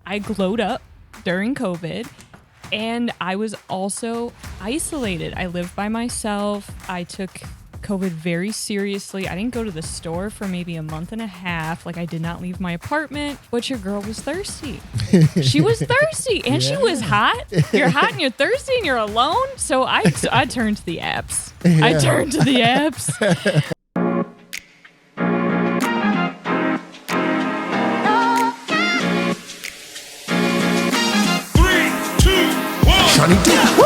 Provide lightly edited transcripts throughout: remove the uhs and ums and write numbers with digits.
I glowed up during COVID, and I was also isolated. I lived by myself. I took COVID very seriously. I didn't go to the store for maybe a month and a half. Like, I did not leave my apartment, but your girl was thirsty. She was thirsty, and she was hot. You're hot and you're thirsty and you're alone. So I turned to the apps. Yeah. I turned to the apps. 3, 2, 1. Seanydoo. Woo!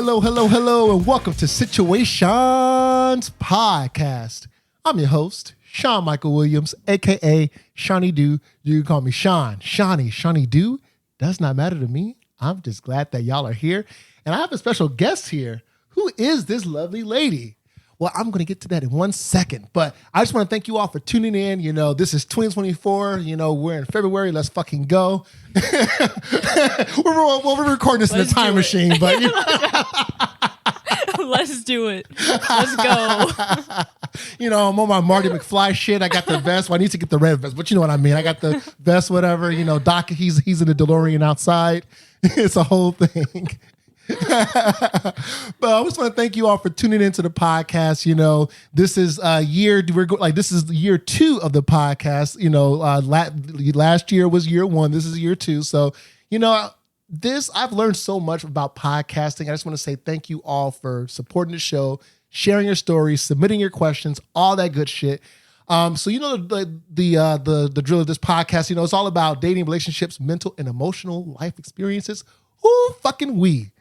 Hello, and welcome to Situaseans podcast. I'm your host, Sean Michael Williams, aka Seanydoo. You can call me Sean, Seanydoo. Does not matter to me. I'm just glad that y'all are here. And I have a special guest here. Who is this lovely lady? Well, I'm going to get to that in 1 second, but I just want to thank you all for tuning in. You know, this is 2024. You know, we're in February. Let's fucking go. we're recording this in a time machine, but you know. Let's do it. Let's go. You know, I'm on my Marty McFly shit. I got the vest. Well, I need to get the red vest, but you know what I mean. I got the vest, whatever. You know, Doc, he's in the DeLorean outside. It's a whole thing. But I just want to thank you all for tuning into the podcast. You know, this is this is year 2 of the podcast. You know, last year was year 1. This is year 2. So, you know, I've learned so much about podcasting. I just want to say thank you all for supporting the show, sharing your stories, submitting your questions, all that good shit. So you know the drill of this podcast. You know, it's all about dating, relationships, mental and emotional life experiences. Who fucking we?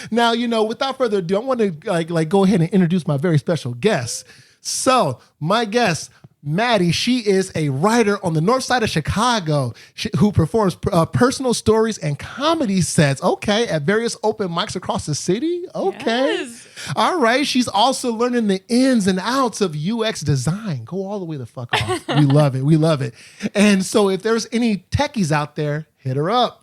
Now, you know, without further ado, I want to like go ahead and introduce my very special guest. So my guest, Maddie, she is a writer on the north side of Chicago who performs personal stories and comedy sets, at various open mics across the city. Yes. All right. She's also learning the ins and outs of UX design. Go all the way the fuck off. We love it. We love it. And so if there's any techies out there, hit her up.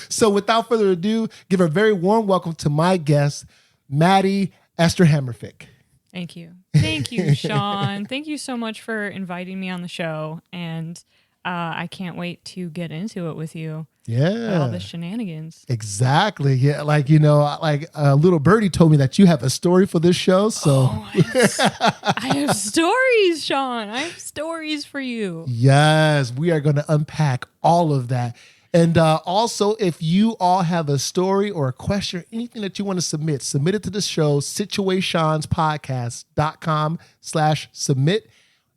So without further ado, give a very warm welcome to my guest, Madeline Esterhammer-Fic. Thank you. Thank you, Sean. Thank you so much for inviting me on the show. And I can't wait to get into it with you. Yeah. All the shenanigans. Exactly. Yeah. Like, you know, like little birdie told me that you have a story for this show. So I have stories, Sean. I have stories for you. Yes. We are going to unpack all of that. And also, if you all have a story or a question or anything that you want to submit it to the show, situationspodcast.com/submit.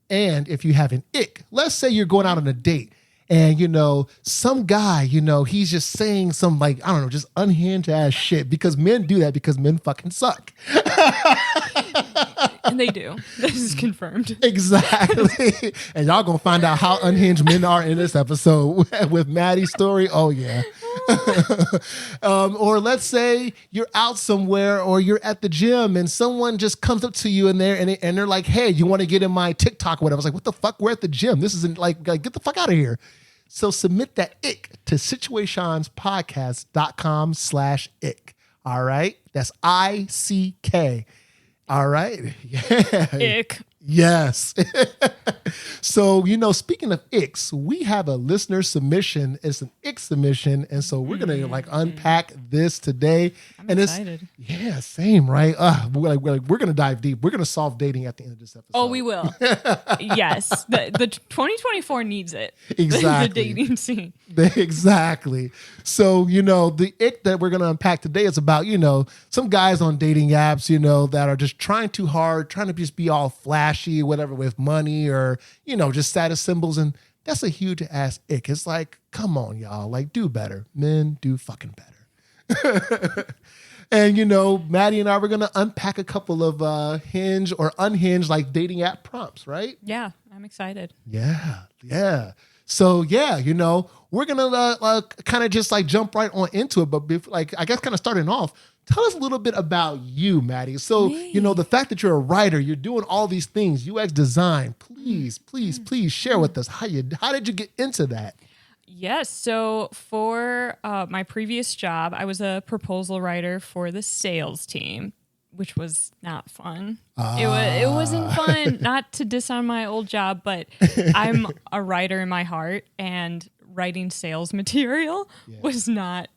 And if you have an ick, let's say you're going out on a date and, you know, some guy, you know, he's just saying some like, I don't know, just unhinged ass shit, because men do that because men fucking suck. And they do. This is confirmed. Exactly. And y'all gonna find out how unhinged men are in this episode with Maddie's story. Oh yeah. Or let's say you're out somewhere or you're at the gym and someone just comes up to you and they're like, hey, you want to get in my TikTok or whatever. I was like, what the fuck? We're at the gym. This isn't like get the fuck out of here. So submit that ick to situationspodcast.com/ick. All right. That's ICK. All right. Yeah. Ick. Yes. So, you know, speaking of icks, we have a listener submission. It's an ick submission. And so we're going to like unpack this today. I'm excited. Yeah, same, right? We're going to dive deep. We're going to solve dating at the end of this episode. Oh, we will. Yes. The 2024 needs it. Exactly. The dating scene. Exactly. So, you know, the ick that we're going to unpack today is about, you know, some guys on dating apps, you know, that are just trying too hard, trying to just be all flashy, whatever, with money or, you know, just status symbols. And that's a huge ass ick. It's like, come on, y'all, like, do better. Men, do fucking better. And, you know, Maddie and I were going to unpack a couple of Hinge or unhinged, like, dating app prompts, right? Yeah, I'm excited. Yeah. So, yeah, you know, we're going to kind of just, like, jump right on into it. But, like, I guess kind of starting off, tell us a little bit about you, Maddie. So, you know, the fact that you're a writer, you're doing all these things, UX design, please share with us how did you get into that? Yes. So for my previous job, I was a proposal writer for the sales team, which was not fun. It wasn't fun. Not to diss on my old job, but I'm a writer in my heart, and writing sales material was not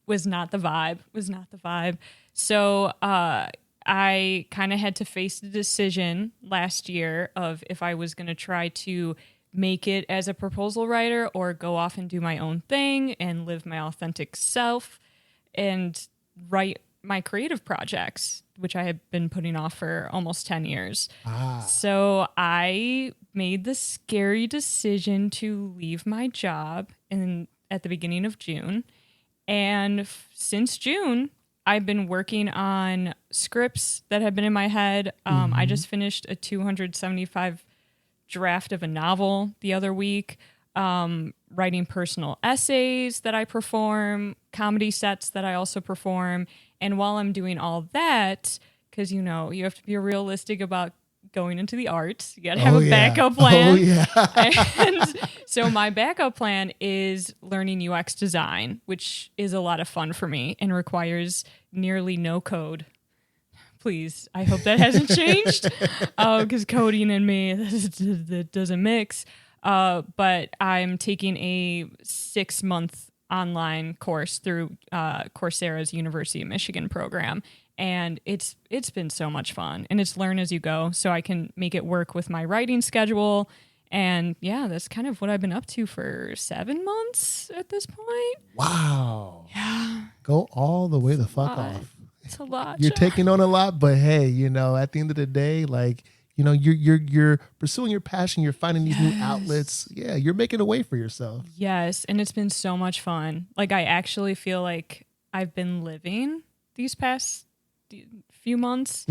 the vibe. Was not the vibe. So I kind of had to face the decision last year of if I was going to try to make it as a proposal writer or go off and do my own thing and live my authentic self and write my creative projects, which I had been putting off for almost 10 years. So I made the scary decision to leave my job at the beginning of June. And since June, I've been working on scripts that have been in my head. I just finished a 275 draft of a novel the other week, writing personal essays that I perform, comedy sets that I also perform. And while I'm doing all that, because, you have to be realistic about going into the arts, you got to have a backup plan. And so my backup plan is learning UX design, which is a lot of fun for me and requires nearly no code. Please, I hope that hasn't changed, because coding and me, that doesn't mix. But I'm taking a 6-month online course through Coursera's University of Michigan program. And it's been so much fun. And it's learn as you go, so I can make it work with my writing schedule. And yeah, that's kind of what I've been up to for 7 months at this point. Wow. Yeah. Go all the way the fuck off. It's a lot. You're taking on a lot, but hey, at the end of the day, like, you're pursuing your passion. You're finding these new outlets. Yeah, you're making a way for yourself. Yes, and it's been so much fun. Like, I actually feel like I've been living these past few months,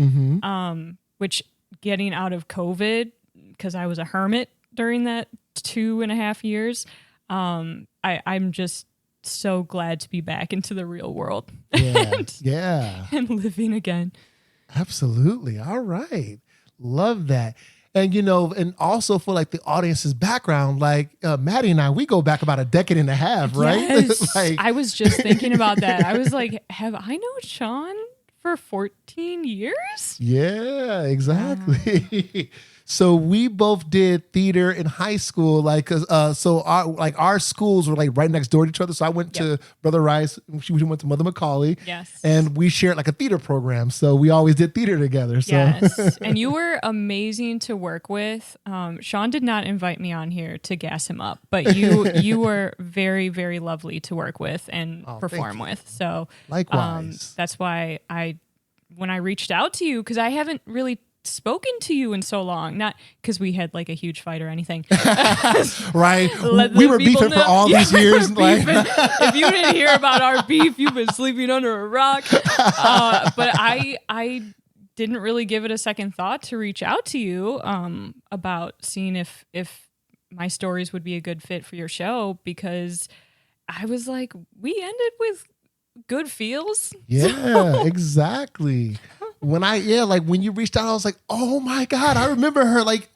which getting out of COVID, because I was a hermit during that 2.5 years, I'm just so glad to be back into the real world. And living again. Absolutely. All right. Love that. And, and also for like the audience's background, like Maddie and I, we go back about a decade and a half, right? Yes. Like, I was just thinking about that. I was like, have I known Sean for 14 years? Yeah, exactly. So we both did theater in high school, so our schools were like right next door to each other. So I went to Brother Rice, she went to Mother Macaulay, and we shared like a theater program. So we always did theater together. So. Yes, and you were amazing to work with. Sean did not invite me on here to gas him up, but you were very, very lovely to work with and perform with. So likewise, that's why when I reached out to you, because I haven't really spoken to you in so long, not because we had like a huge fight or anything. Right. We were beefing for all these years. If you didn't hear about our beef, you've been sleeping under a rock. But I didn't really give it a second thought to reach out to you about seeing if my stories would be a good fit for your show, because I was like, we ended with good feels. Yeah, exactly. When you reached out, I was like, oh my God, I remember her. Like,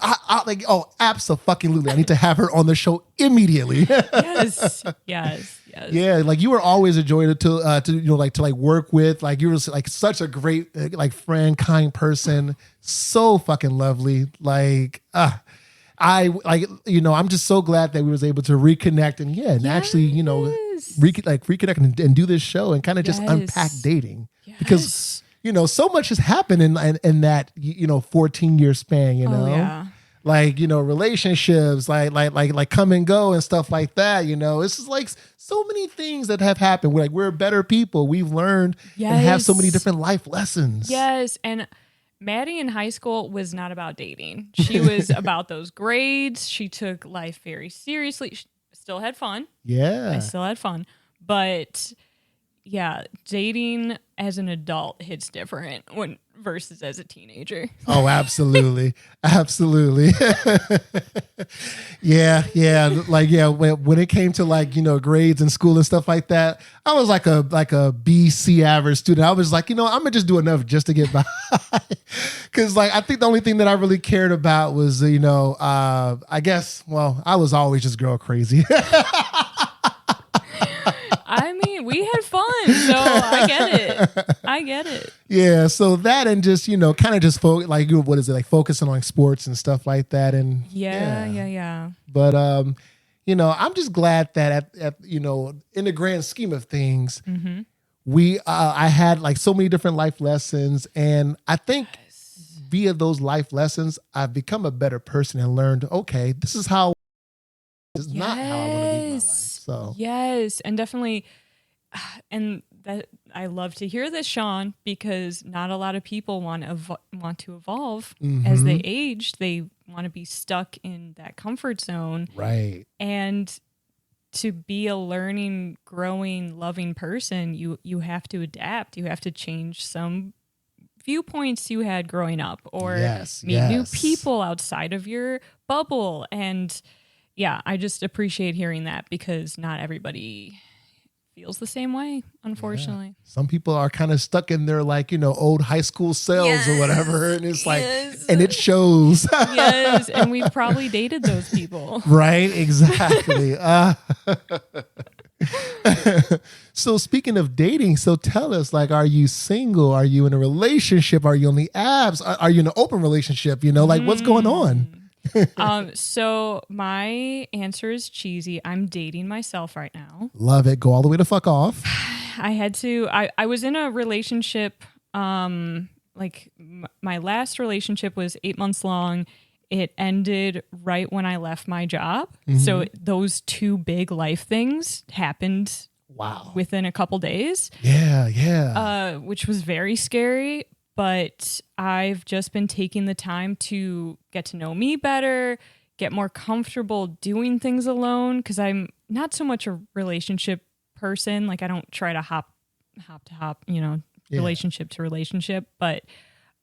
I like, oh, absolutely. I need to have her on the show immediately. Yes. Yeah, like you were always a joy to work with. Like you were like such a great like friend, kind person, so fucking lovely. Like, I'm just so glad that we was able to reconnect and actually, reconnect and do this show and kind of just unpack dating because. So much has happened in that 14-year span. Relationships like come and go and stuff like that. It's just like so many things that have happened. We're better people. We've learned and have so many different life lessons. Yes, and Maddie in high school was not about dating. She was about those grades. She took life very seriously. She still had fun. Yeah, I still had fun, but. yeah, dating as an adult hits different when versus as a teenager. Oh, absolutely. Absolutely. Yeah. Like, yeah, when it came to like, grades in school and stuff like that, I was like a B, C average student. I was like, I'm gonna just do enough just to get by. Cause like, I think the only thing that I really cared about was, I guess, well, I was always just girl crazy. I mean, we had fun, so I get it. Yeah, so that and just kind of just what is it, like focusing on sports and stuff like that, and Yeah. But I'm just glad that at in the grand scheme of things, I had like so many different life lessons, and I think via those life lessons, I've become a better person and learned, okay, this is not how I want to live my life. So yes, and definitely, and that I love to hear this, Sean, because not a lot of people want to evolve as they age. They want to be stuck in that comfort zone, right? And to be a learning, growing, loving person, you have to adapt. You have to change some viewpoints you had growing up, or meet new people outside of your bubble. And yeah, I just appreciate hearing that because not everybody feels the same way, unfortunately. Yeah. Some people are kind of stuck in their like, old high school selves or whatever. And it's like, and it shows. Yes. And we've probably dated those people. Right. Exactly. So speaking of dating, so tell us, like, are you single? Are you in a relationship? Are you on the apps? Are you in an open relationship? Like what's going on? So my answer is cheesy. I'm dating myself right now. Love it. Go all the way to fuck off. I was in a relationship, like my last relationship was 8 months long. It ended right when I left my job. So those two big life things happened within a couple days. Yeah. Which was very scary. But I've just been taking the time to get to know me better, get more comfortable doing things alone, because I'm not so much a relationship person. Like I don't try to hop to hop, relationship to relationship. But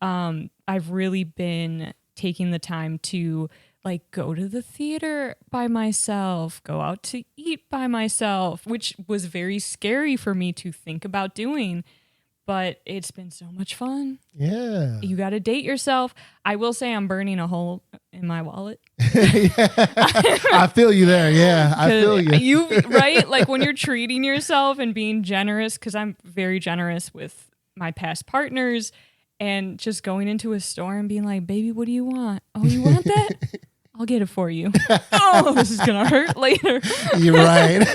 I've really been taking the time to like go to the theater by myself, go out to eat by myself, which was very scary for me to think about doing. But it's been so much fun. Yeah. You got to date yourself. I will say I'm burning a hole in my wallet. I feel you there. Yeah, I feel you. Right? Like when you're treating yourself and being generous, because I'm very generous with my past partners, and just going into a store and being like, baby, what do you want? Oh, you want that? I'll get it for you. Oh, this is going to hurt later. You're right.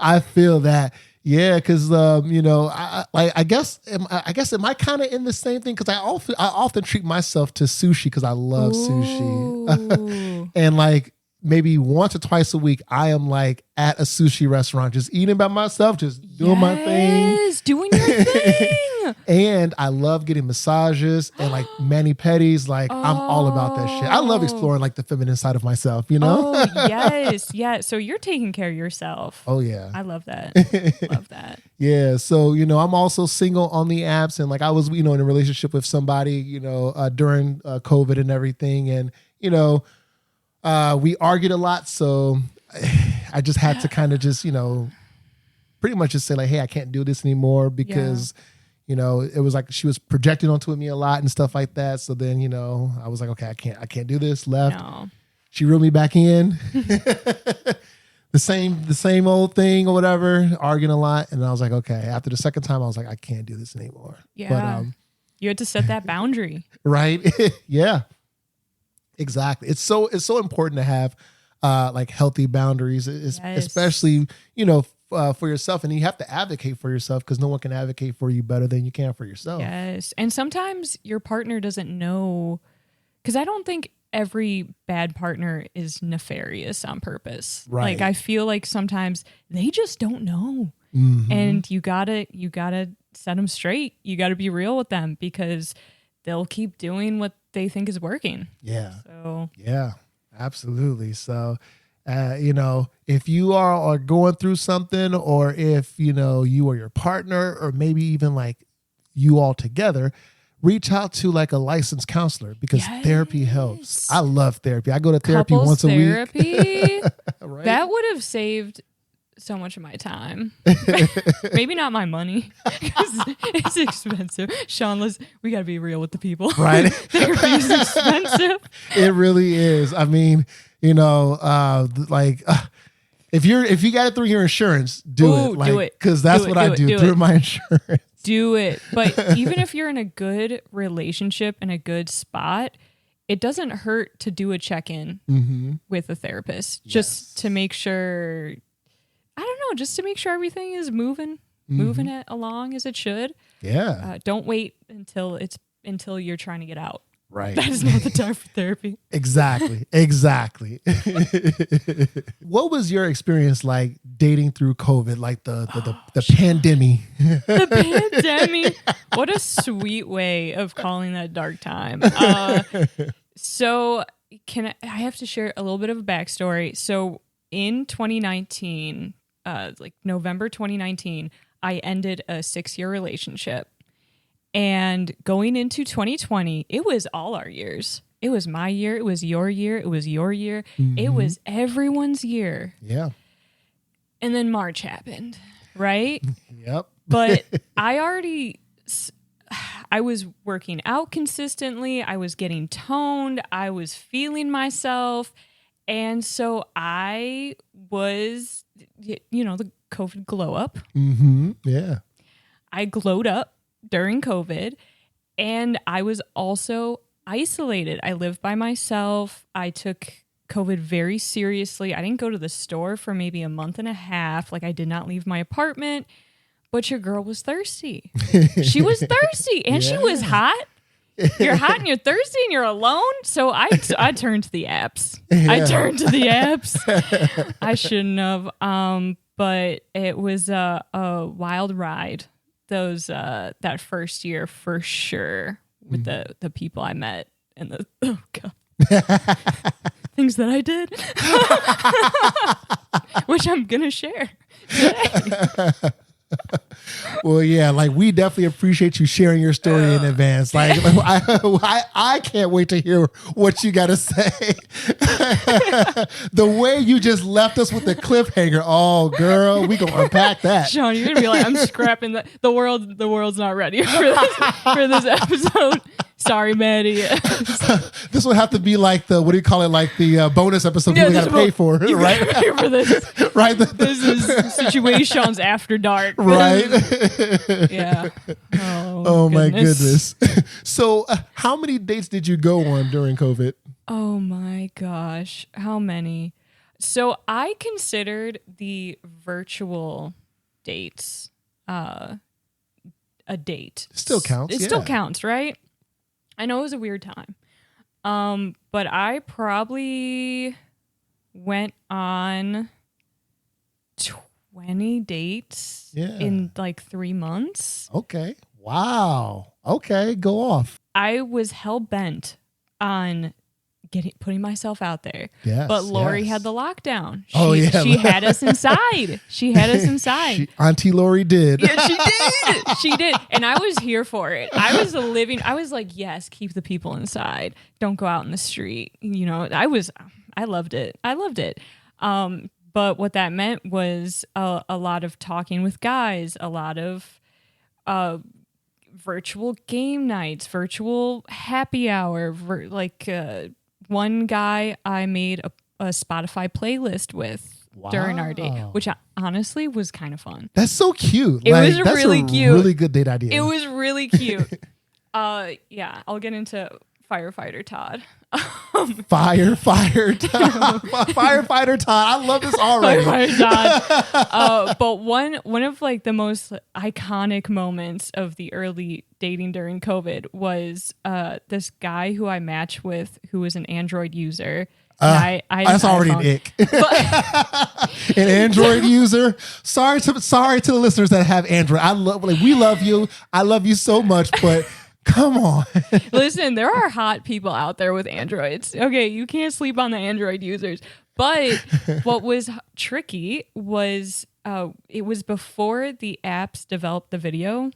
I feel that. Yeah, because I guess am I kind of in the same thing? Because I often treat myself to sushi because I love sushi, and like maybe once or twice a week I am like at a sushi restaurant, just eating by myself, just doing my thing, doing your thing. And I love getting massages and like mani-pedis. Like I'm all about that shit. I love exploring like the feminine side of myself, Oh, yes. Yeah. So you're taking care of yourself. Oh, yeah. I love that. Love that. Yeah. So, I'm also single on the apps, and like I was, in a relationship with somebody, during COVID and everything. And, we argued a lot. So I just had to kind of just, pretty much just say like, hey, I can't do this anymore because it was like she was projecting onto me a lot and stuff like that. So then, I was like, okay, I can't do this. Left. No. She reeled me back in. The same old thing or whatever, arguing a lot. And I was like, okay. After the second time, I was like, I can't do this anymore. Yeah. But, you had to set that boundary. Right. Yeah. Exactly. It's so important to have like healthy boundaries, especially, for yourself. And you have to advocate for yourself because no one can advocate for you better than you can for yourself. Yes. And sometimes your partner doesn't know, because I don't think every bad partner is nefarious on purpose. Right. Like I feel like sometimes they just don't know. And you gotta set them straight. You gotta be real with them because they'll keep doing what they think is working. Yeah. So yeah, absolutely. So If you are going through something, or if, you or your partner, or maybe even like you all together, reach out to like a licensed counselor, because therapy helps. I love therapy. I go to therapy once a week. Right? That would have saved so much of my time. Maybe not my money, because it's expensive. Sean, we got to be real with the people. Right? Therapy is expensive. It really is. I mean, if you got it through your insurance, do it. Because that's what I do through my insurance. Do it. But even if you're in a good relationship and a good spot, it doesn't hurt to do a check-in with a therapist, just to make sure, just to make sure everything is moving it along as it should. Yeah. Don't wait until you're trying to get out. Right. That is not the time for therapy. Exactly. What was your experience like dating through COVID, like the pandemic? The pandemic. What a sweet way of calling that dark time. So I have to share a little bit of a backstory. So in 2019, November 2019, I ended a 6-year relationship. And going into 2020, it was all our years. It was my year. It was your year. It was your year. It was everyone's year. Yeah. And then March happened, right? Yep. But I was working out consistently. I was getting toned. I was feeling myself. And so I was, the COVID glow up. Yeah. I glowed up during COVID, and I was also isolated. I lived by myself. I took COVID very seriously. I didn't go to the store for maybe a month and a half. I did not leave my apartment, but your girl was thirsty. She was thirsty, and she was hot. You're hot and you're thirsty and you're alone. So I turned to the apps. Yeah. I turned to the apps. I shouldn't have. But it was a wild ride. That first year for sure, with the people I met and the things that I did, which I'm gonna share today. Well, yeah, we definitely appreciate you sharing your story in advance. I can't wait to hear what you got to say. The way you just left us with the cliffhanger. Oh, girl, we gonna unpack that. Sean, you're gonna be like, I'm scrapping the world. The world's not ready for this episode. Sorry, Maddie. This will have to be the bonus episode people got to pay for, right? Pay for this. Right. This is Situaseans after dark. Right. Yeah. Oh my goodness. So how many dates did you go on during COVID? Oh my gosh. How many? So I considered the virtual dates a date. Still counts. It still counts, right? I know it was a weird time. But I probably went on 20 dates in 3 months. Okay. Wow. Okay. Go off. I was hell bent on putting myself out there. Yes, but Lori had the lockdown. She had us inside. She had us inside. Auntie Lori did. Yeah, she did. She did. And I was here for it. I was like, yes, keep the people inside. Don't go out in the street. I loved it. But what that meant was a lot of talking with guys, a lot of virtual game nights, virtual happy hour, one guy I made a Spotify playlist with during our date, which honestly was kind of fun. That's so cute. That's really cute. Really good date idea. It was really cute. Yeah, I'll get into Firefighter Todd. Firefighter Todd. I love this already. Firefighter Todd. But one of the most iconic moments of the early dating during COVID was this guy who I matched with, who was an Android user. That's already an ick. An Android user. Sorry to the listeners that have Android. We love you. I love you so much, but come on. Listen, there are hot people out there with Androids. Okay, you can't sleep on the Android users. But what was tricky was it was before the apps developed the video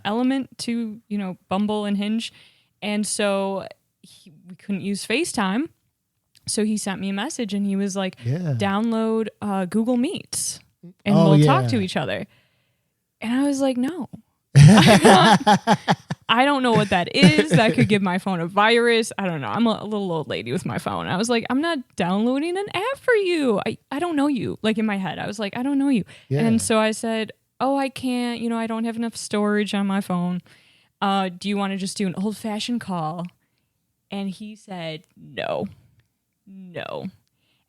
element to, Bumble and Hinge. And so we couldn't use FaceTime. So he sent me a message and he was like, download Google Meets and we'll talk to each other. And I was like, no. I don't know what that is. That could give my phone a virus. I don't know. I'm a little old lady with my phone. I was like, I'm not downloading an app for you. I don't know you. Like in my head, I was like, I don't know you. Yeah. And so I said, oh, I can't. I don't have enough storage on my phone. Do you want to just do an old-fashioned call? And he said, no.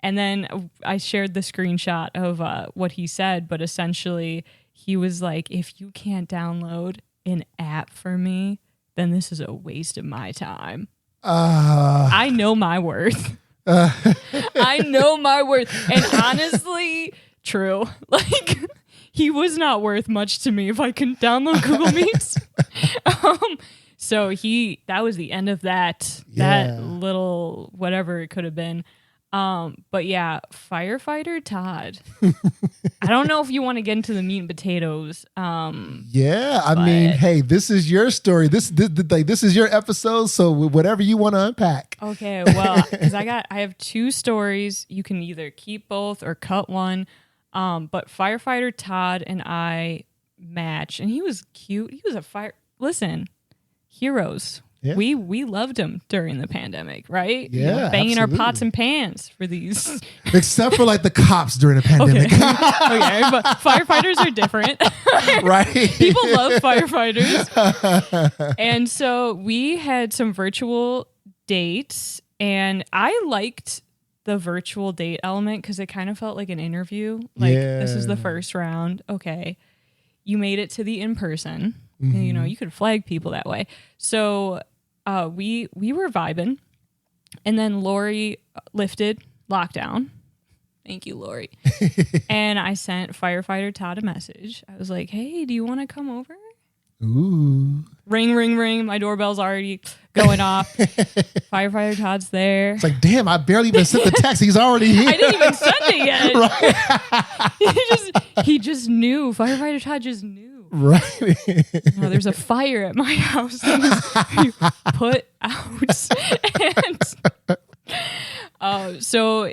And then I shared the screenshot of what he said, but essentially he was like, if you can't download an app for me, then this is a waste of my time. I know my worth. I know my worth. And honestly, true. Like, he was not worth much to me if I couldn't download Google Meets. So that was the end of that little whatever it could have been. But yeah, firefighter Todd. I don't know if you want to get into the meat and potatoes. I mean, hey, this is your story. This is your episode. So whatever you want to unpack. Okay, well, because I have two stories. You can either keep both or cut one. But firefighter Todd and I match, and he was cute. He was heroes. Yeah. We loved him during the pandemic, right? Yeah, banging our pots and pans for these. Except for like the cops during the pandemic. Okay, but firefighters are different. Right. People love firefighters. And so we had some virtual dates, and I liked the virtual date element because it kind of felt like an interview. Like, this is the first round. Okay. You made it to the in-person. Mm-hmm. You could flag people that way. So we were vibing, and then Lori lifted lockdown. Thank you, Lori. And I sent firefighter Todd a message. I was like, hey, do you want to come over? Ooh. Ring, ring, ring. My doorbell's already going off. Firefighter Todd's there. It's like, damn, I barely even sent the text. He's already here. I didn't even send it yet. Right. he just knew. Firefighter Todd just knew. Right. There's a fire at my house that you put out. And so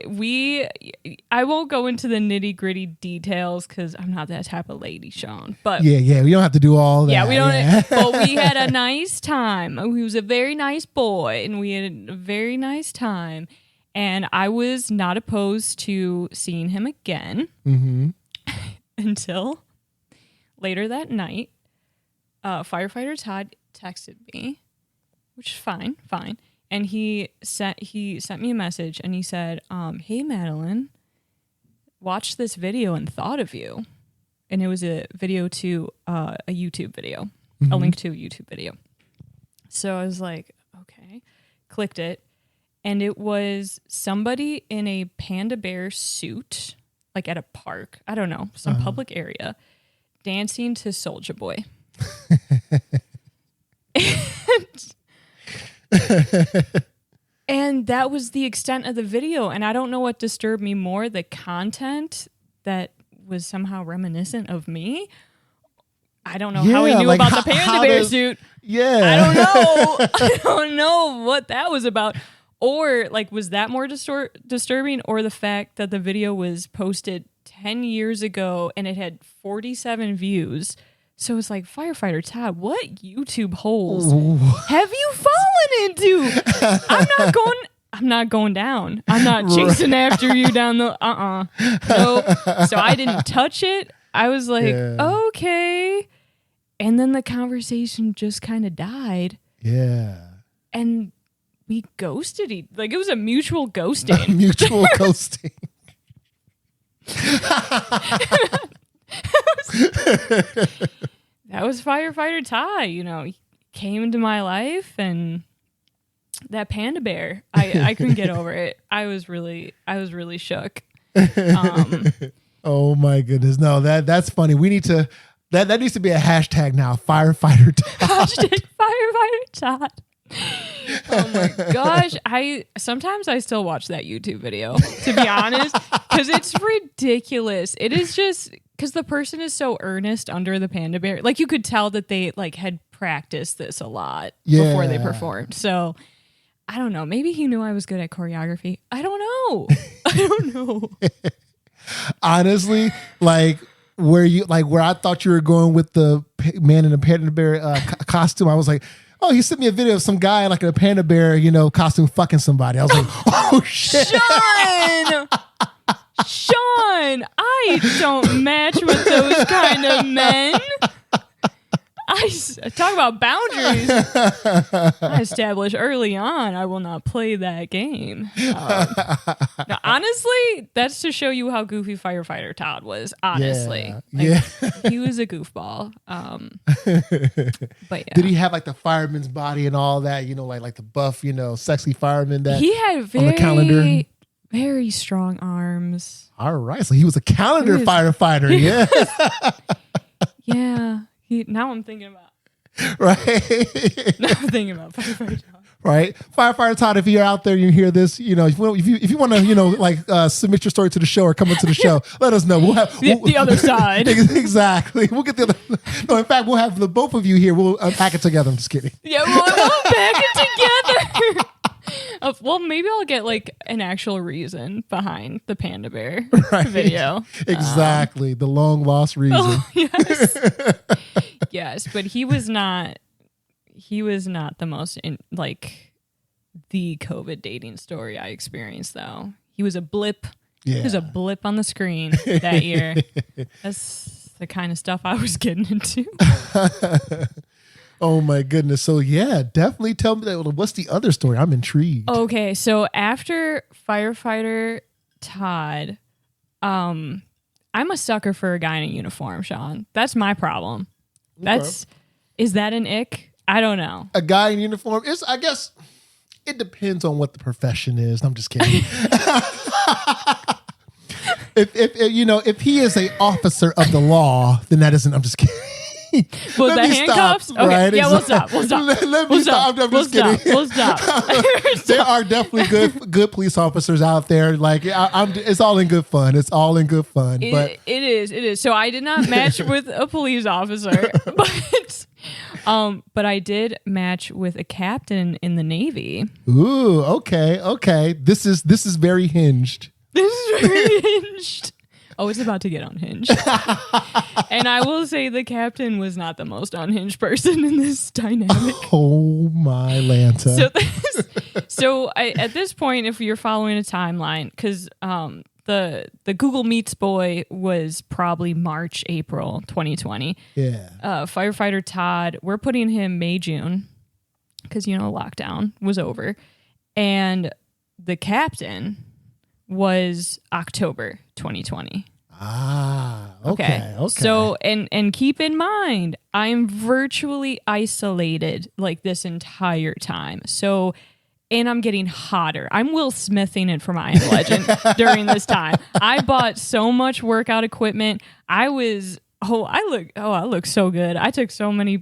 I won't go into the nitty gritty details because I'm not that type of lady, Sean. But yeah, we don't have to do all that. Yeah, we don't. Yeah. But we had a nice time. He was a very nice boy, and we had a very nice time. And I was not opposed to seeing him again until later that night. Firefighter Todd texted me, which is fine. And he sent me a message, and he said, hey, Madeline, watched this video and thought of you. And it was a video to a YouTube video, a link to a YouTube video. So I was like, okay, clicked it. And it was somebody in a panda bear suit, like at a park, I don't know, some public area, dancing to Soulja Boy. And that was the extent of the video. And I don't know what disturbed me more, the content that was somehow reminiscent of me. I don't know how he knew about the panda bear suit. Yeah. I don't know. I don't know what that was about. Or like, was that more disturbing, or the fact that the video was posted 10 years ago and it had 47 views? So it's like, Firefighter Todd, what YouTube holes have you fallen into? I'm not going down. I'm not chasing after you down the Nope. So I didn't touch it. I was like, okay. And then the conversation just kind of died. Yeah. And we ghosted like it was a mutual ghosting. Mutual ghosting. That was Firefighter Ty, he came into my life, and that panda bear, I couldn't get over it. I was really shook. Oh my goodness. No, that's funny. We need to, that needs to be a hashtag now, Firefighter Todd. Hashtag Firefighter Todd. Oh my gosh. Sometimes I still watch that YouTube video, to be honest, because it's ridiculous. It is just because the person is so earnest under the panda bear. Like you could tell that they like had practiced this a lot before they performed. So I don't know. Maybe he knew I was good at choreography. I don't know. I don't know. Honestly, like where I thought you were going with the man in a panda bear costume, I was like, oh, he sent me a video of some guy like in a panda bear, costume fucking somebody. I was like, oh shit. Sean, I don't match with those kind of men. I talk about boundaries. I established early on I will not play that game. Now, honestly, that's to show you how goofy Firefighter Todd was. Honestly, he was a goofball. But yeah. Did he have like the fireman's body and all that? Like the buff, sexy fireman that he had on the calendar. Very strong arms. All right, so he was a calendar firefighter. Yeah, yeah. Now I'm thinking about. Right. Now I'm thinking about Firefighter Todd. Right, Firefighter Todd. If you're out there, you hear this. If you want to, submit your story to the show or come into the show, let us know. We'll have the other side. Exactly. We'll get the other. No, in fact, we'll have the both of you here. We'll unpack it together. I'm just kidding. Yeah, we'll unpack it together. Well, maybe I'll get like an actual reason behind the panda bear video. Exactly, the long lost reason. Oh, yes, yes, but he was not the most the COVID dating story I experienced, though. He was a blip. Yeah. He was a blip on the screen that year. That's the kind of stuff I was getting into. Oh my goodness. So yeah, definitely tell me that. What's the other story? I'm intrigued. Okay, so after Firefighter Todd, I'm a sucker for a guy in a uniform, Sean. That's my problem. Is that an ick? I don't know. A guy in uniform is, I guess, it depends on what the profession is. I'm just kidding. If he is a officer of the law, then that isn't. I'm just kidding. Well, the handcuffs? Stop, okay, right? Yeah, we'll stop. Let me stop. I'm just kidding. We'll stop. There are definitely good police officers out there. Like it's all in good fun. It's all in good fun. But it is. So I did not match with a police officer, but I did match with a captain in the Navy. Ooh, okay. This is very hinged. This is very hinged. Oh, it's about to get unhinged. And I will say the captain was not the most unhinged person in this dynamic. Oh, my Lanta. So at this point, if you're following a timeline, because the Google Meets boy was probably March, April 2020. Yeah. Firefighter Todd, we're putting him May, June, because, lockdown was over. And the captain was October 2020. Okay. So, and keep in mind, I'm virtually isolated like this entire time. So, and I'm getting hotter. I'm Will Smithing it from I Am Legend during this time. I bought so much workout equipment. I look so good. I took so many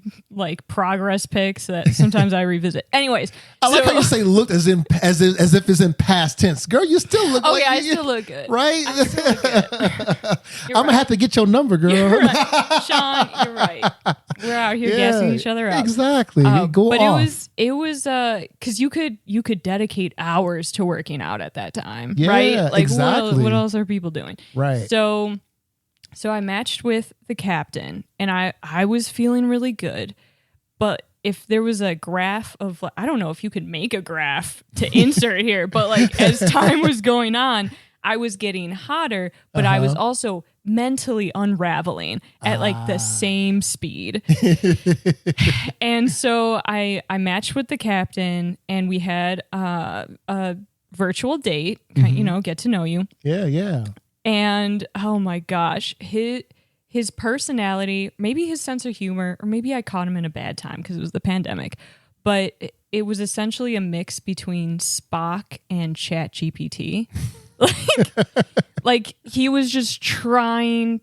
progress pics that sometimes I revisit. Anyways, I like how you say look as if it's in past tense. Girl, you still look I still look good. Right? I still look good. I'm gonna have to get your number, girl. You're right. Sean, you're right. We're out here gassing each other up. Exactly. Go but off. it was because you could dedicate hours to working out at that time. Yeah, right? exactly. What else are people doing? Right. So I matched with the captain, and I was feeling really good. But if there was a graph of, I don't know if you could make a graph to insert here, but as time was going on, I was getting hotter, but I was also mentally unraveling at the same speed. And so I matched with the captain, and we had a virtual date, get to know you. Yeah. And oh my gosh, his personality, maybe his sense of humor, or maybe I caught him in a bad time because it was the pandemic, but it was essentially a mix between Spock and ChatGPT. He was just trying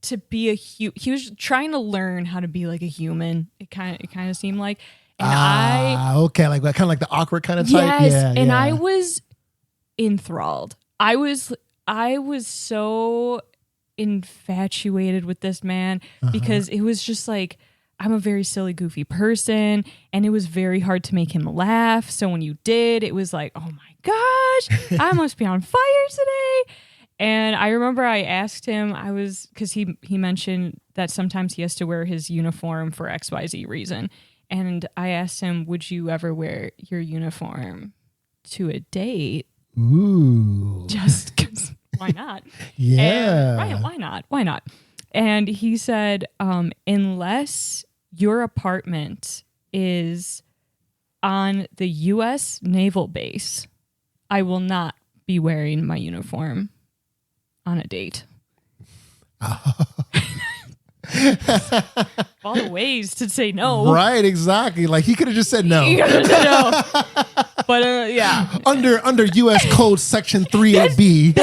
to be he was trying to learn how to be like a human. It kind of seemed like. And okay, like kind of like the awkward kind of type. Yes, Yeah, and yeah. I was enthralled. I was so infatuated with this man because it was just like, I'm a very silly, goofy person, and it was very hard to make him laugh. So when you did, it was like, oh my gosh, I must be on fire today. And I remember I asked him, because he mentioned that sometimes he has to wear his uniform for XYZ reason. And I asked him, would you ever wear your uniform to a date? Ooh. Just because, why not? Yeah. And, why not? Why not? And he said, unless your apartment is on the U.S. Naval Base, I will not be wearing my uniform on a date. All the ways to say no. Right, exactly. Like he could have just said no. He could have said no. But yeah. Under U.S. Code Section 3B.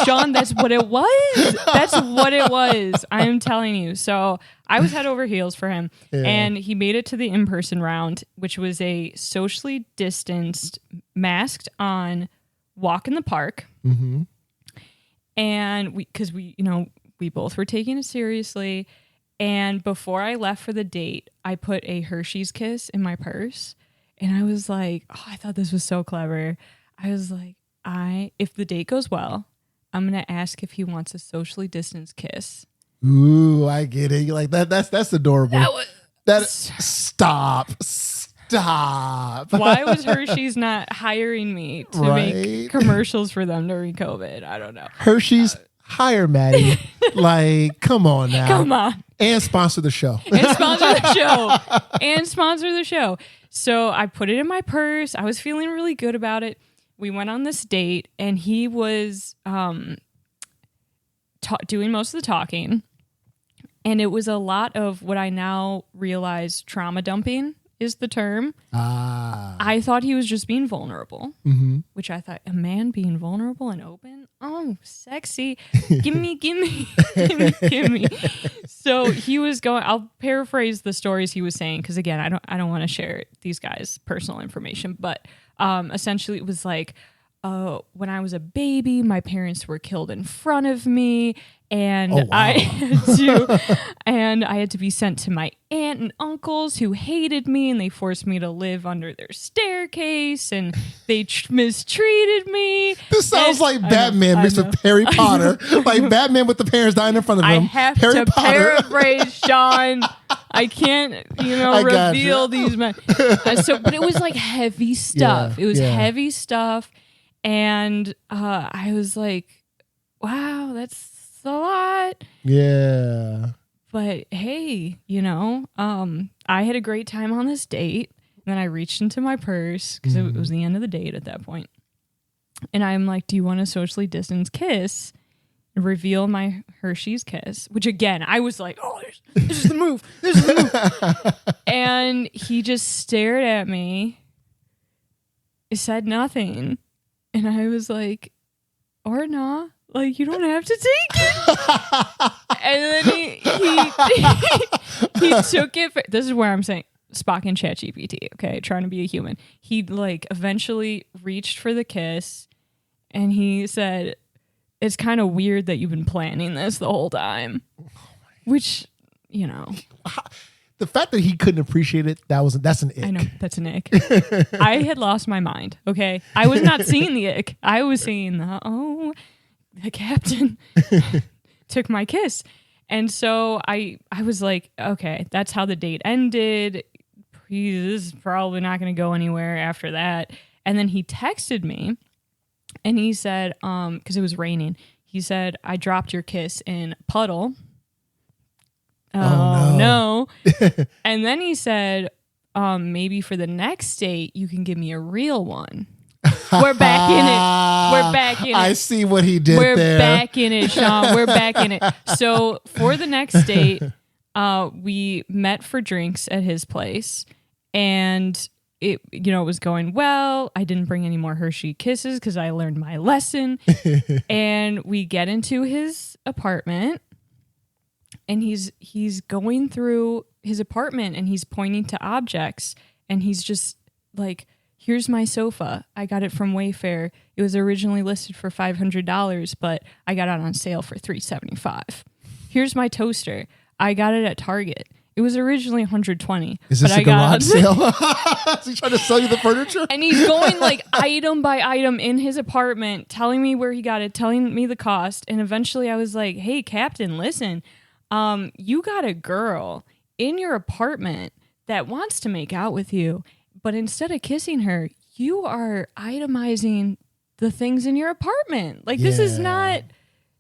Sean, that's what it was. That's what it was. I am telling you. So I was head over heels for him. Yeah. And he made it to the in-person round, which was a socially distanced, masked on walk in the park. Mm-hmm. And because we both were taking it seriously. And before I left for the date, I put a Hershey's Kiss in my purse. And I was like, oh, I thought this was so clever. I was like, if the date goes well, I'm going to ask if he wants a socially distanced kiss. Ooh, I get it. You're like, that's adorable. Stop. Why was Hershey's not hiring me to Right? make commercials for them during COVID? I don't know. Hershey's, hire Maddie. Like, come on now. Come on. And sponsor the show. And sponsor the show. So I put it in my purse. I was feeling really good about it. We went on this date, and he was doing most of the talking. And it was a lot of what I now realize trauma dumping is the term. I thought he was just being vulnerable, which I thought, a man being vulnerable and open? Oh, sexy. Give me. So he was going, I'll paraphrase the stories he was saying, because again, I don't want to share these guys' personal information, but essentially it was like, when I was a baby, my parents were killed in front of me, and I had to be sent to my aunt and uncles who hated me, and they forced me to live under their staircase, and they mistreated me. This sounds like Batman mixed with Harry Potter. Like Batman with the parents dying in front of him. I have Harry to Potter. paraphrase, Sean. I can't, reveal these men. But it was like heavy stuff. Yeah, it was heavy stuff. And I was like, wow, that's a lot. Yeah. But hey, I had a great time on this date. And then I reached into my purse because it was the end of the date at that point. And I'm like, do you want a socially distanced kiss? And reveal my Hershey's Kiss, which again, I was like, oh, this is the move. This is the move. And he just stared at me. He said nothing. And I was like, or nah, like, you don't have to take it. And then he took it. This is where I'm saying Spock and ChatGPT, okay, trying to be a human. He like eventually reached for the kiss, and he said, it's kind of weird that you've been planning this the whole time. Which, The fact that he couldn't appreciate it, that's an ick. I know, that's an ick. I had lost my mind, okay? I was not seeing the ick. I was seeing the captain took my kiss. And so I was like, okay, that's how the date ended. This is probably not going to go anywhere after that. And then he texted me, and he said, because it was raining, he said, I dropped your kiss in a puddle. Oh no. And then he said, maybe for the next date, you can give me a real one. We're back in it. We're back in it. I see what he did there. there. We're back in it, Sean. We're back in it. So for the next date, we met for drinks at his place, and it was going well. I didn't bring any more Hershey Kisses because I learned my lesson. And we get into his apartment, and he's going through his apartment, and he's pointing to objects, and he's just like, here's my sofa. I got it from Wayfair. It was originally listed for $500, but I got it on sale for $375. Here's my toaster. I got it at Target. It was originally $120. Is this a garage sale? Is he trying to sell you the furniture? And he's going like item by item in his apartment, telling me where he got it, telling me the cost. And eventually I was like, hey, Captain, listen, you got a girl in your apartment that wants to make out with you. But instead of kissing her, you are itemizing the things in your apartment. Like, this is not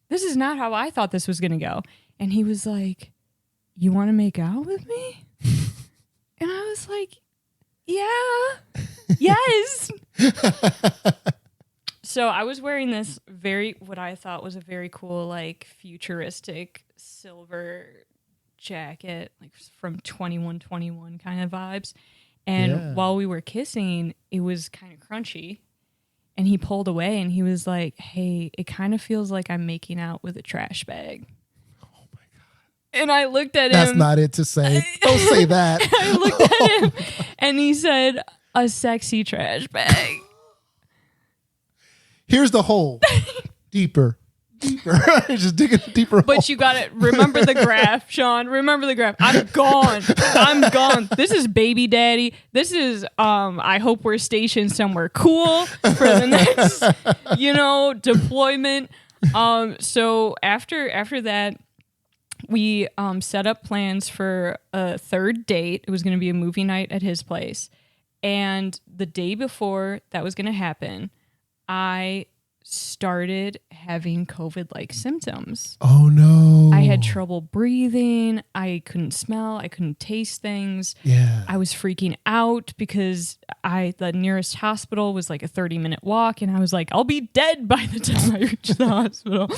how I thought this was going to go. And he was like, you want to make out with me? And I was like, yeah, yes. So I was wearing this what I thought was a very cool, like, futuristic silver jacket, like from 2121 kind of vibes. And while we were kissing, it was kind of crunchy. And he pulled away and he was like, hey, it kind of feels like I'm making out with a trash bag. Oh my God. And I looked at him. That's not it to say. Don't say that. I looked at him and he said, a sexy trash bag. Here's the hole. Deeper. Just digging deeper. But you got it. Remember the graph, Sean. Remember the graph. I'm gone. This is baby daddy. This is I hope we're stationed somewhere cool for the next, deployment. So after that, we set up plans for a third date. It was going to be a movie night at his place. And the day before that was going to happen, I started having COVID-like symptoms. Oh no. I had trouble breathing. I couldn't smell. I couldn't taste things. Yeah. I was freaking out because the nearest hospital was like a 30-minute walk. And I was like, I'll be dead by the time I reach the hospital.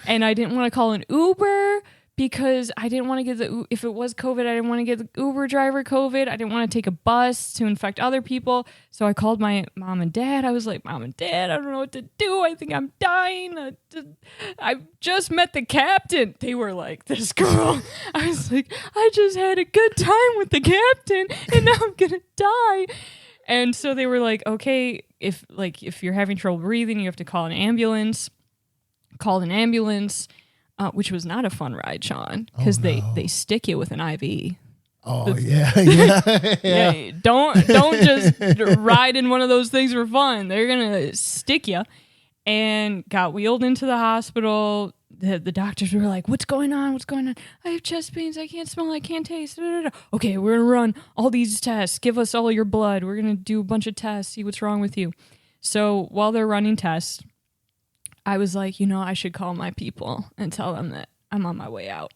And I didn't want to call an Uber because I didn't want to get if it was COVID, I didn't want to get the Uber driver COVID. I didn't want to take a bus to infect other people. So I called my mom and dad. I was like, Mom and Dad, I don't know what to do. I think I'm dying. I just met the captain. They were like, this girl. I was like, I just had a good time with the captain and now I'm going to die. And so they were like, okay, if you're having trouble breathing, you have to call an ambulance. Called an ambulance. Which was not a fun ride, Sean, because they stick you with an IV. Oh yeah. Don't just ride in one of those things for fun. They're gonna stick you. And got wheeled into the hospital. The doctors were like, "What's going on? What's going on? I have chest pains. I can't smell. I can't taste." Okay, we're gonna run all these tests. Give us all your blood. We're gonna do a bunch of tests. See what's wrong with you. So while they're running tests, I was like, I should call my people and tell them that I'm on my way out.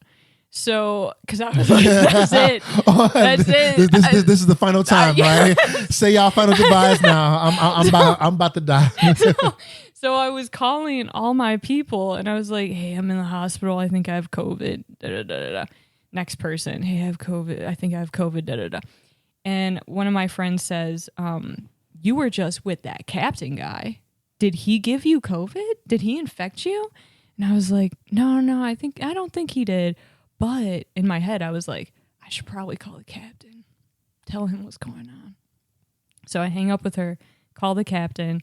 So, because I was like, that's it. That's it. This is the final time, right? Say y'all final goodbyes now. I'm about to die. So I was calling all my people and I was like, hey, I'm in the hospital. I think I have COVID. Next person. Hey, I have COVID. I think I have COVID. And one of my friends says, you were just with that captain guy. Did he give you COVID? Did he infect you? And I was like, no, I don't think he did. But in my head, I was like, I should probably call the captain, tell him what's going on. So I hang up with her, call the captain,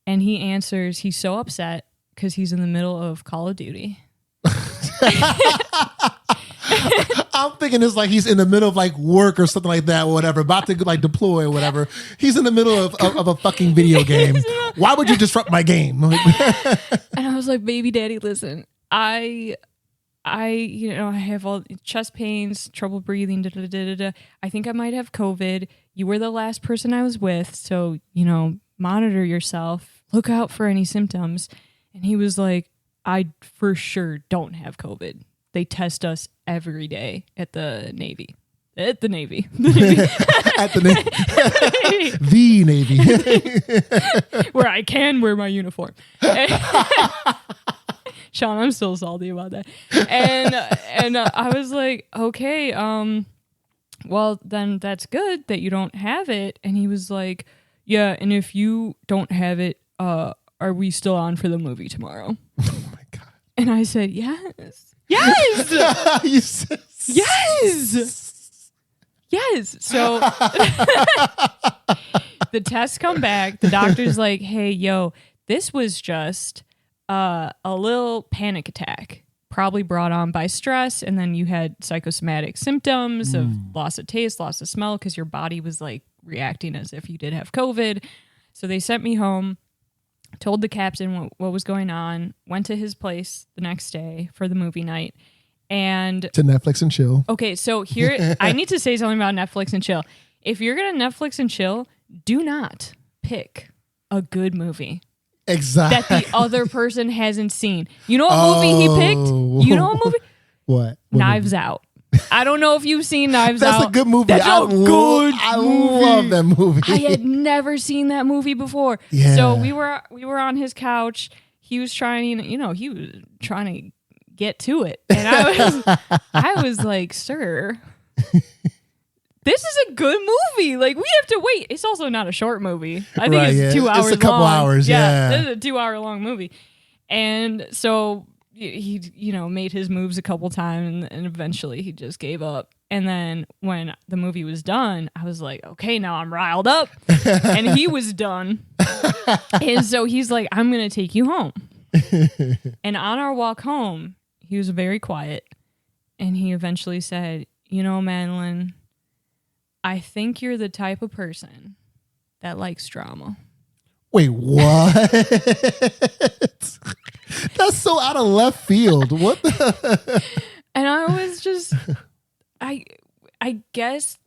and he answers. He's so upset because he's in the middle of Call of Duty. I'm thinking it's like he's in the middle of like work or something like that or whatever, about to like deploy or whatever. He's in the middle of a fucking video game. Why would you disrupt my game? And I was like, baby daddy, listen, I have all chest pains, trouble breathing, I think I might have COVID. You were the last person I was with. So, monitor yourself, look out for any symptoms. And he was like, I for sure don't have COVID. They test us every day at the Navy. At the Navy. At the Navy. The Navy. Where I can wear my uniform. Sean, I'm still salty about that. And I was like, okay, well, then that's good that you don't have it. And he was like, yeah, and if you don't have it, are we still on for the movie tomorrow? Oh my God. And I said, yes. Yes! You said, yes! Yes. So the tests come back. The doctor's like, hey, yo, this was just a little panic attack, probably brought on by stress. And then you had psychosomatic symptoms of loss of taste, loss of smell, because your body was like reacting as if you did have COVID. So they sent me home, told the captain what was going on, went to his place the next day for the movie night. And to Netflix and chill. Okay, so here, I need to say something about Netflix and chill. If you're going to Netflix and chill, do not pick a good movie. Exactly. That the other person hasn't seen. You know what movie he picked? You know what movie? What Knives movie? Out. I don't know if you've seen Knives Out. That's a good movie. That's a good I love that movie. I had never seen that movie before. Yeah. So we were on his couch. He was trying, he was trying to get to it. And I was like, sir, this is a good movie. Like, we have to wait. It's also not a short movie. I think it's 2 hours long. It's a couple hours, yeah. This is a 2 hour long movie. And so he, made his moves a couple times and eventually he just gave up. And then when the movie was done, I was like, okay, now I'm riled up. And he was done. And so he's like, I'm going to take you home. And on our walk home, he was very quiet. And he eventually said, Madeline, I think you're the type of person that likes drama. Wait, what? That's so out of left field. What the? And I was just, I guess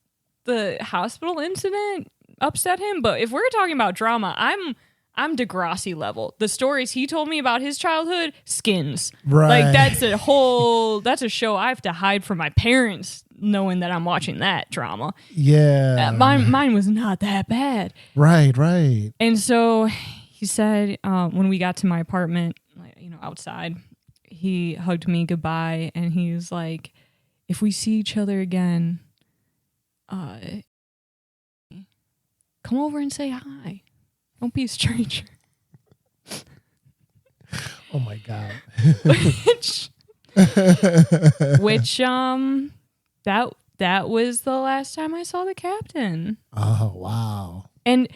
the hospital incident upset him. But if we're talking about drama, I'm Degrassi level. The stories he told me about his childhood, Skins. Right. Like that's a show I have to hide from my parents knowing that I'm watching that drama. Yeah. Mine was not that bad. Right. And so he said, when we got to my apartment, outside, he hugged me goodbye and he was like, if we see each other again, come over and say hi. Don't be a stranger. Oh my God. which that was the last time I saw the captain. Oh, wow. And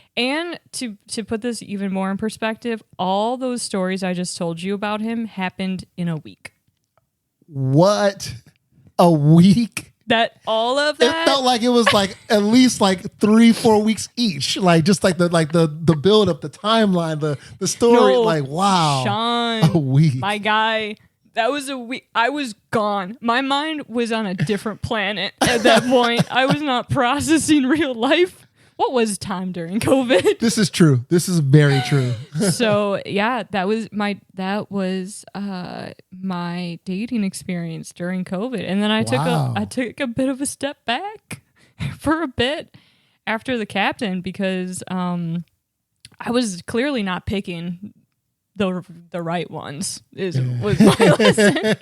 to put this even more in perspective, all those stories I just told you about him happened in a week. What? A week? That all of that? It felt like it was like at least like 3-4 weeks each. Like just like the build up, the timeline, the story. No, like, wow. Sean, a week. My guy, that was a week. I was gone. My mind was on a different planet at that point. I was not processing real life. What was time during COVID? This is true. This is very true. So yeah, that was my dating experience during COVID, and then I took a bit of a step back for a bit after the captain because I was clearly not picking the right ones. Was my lesson.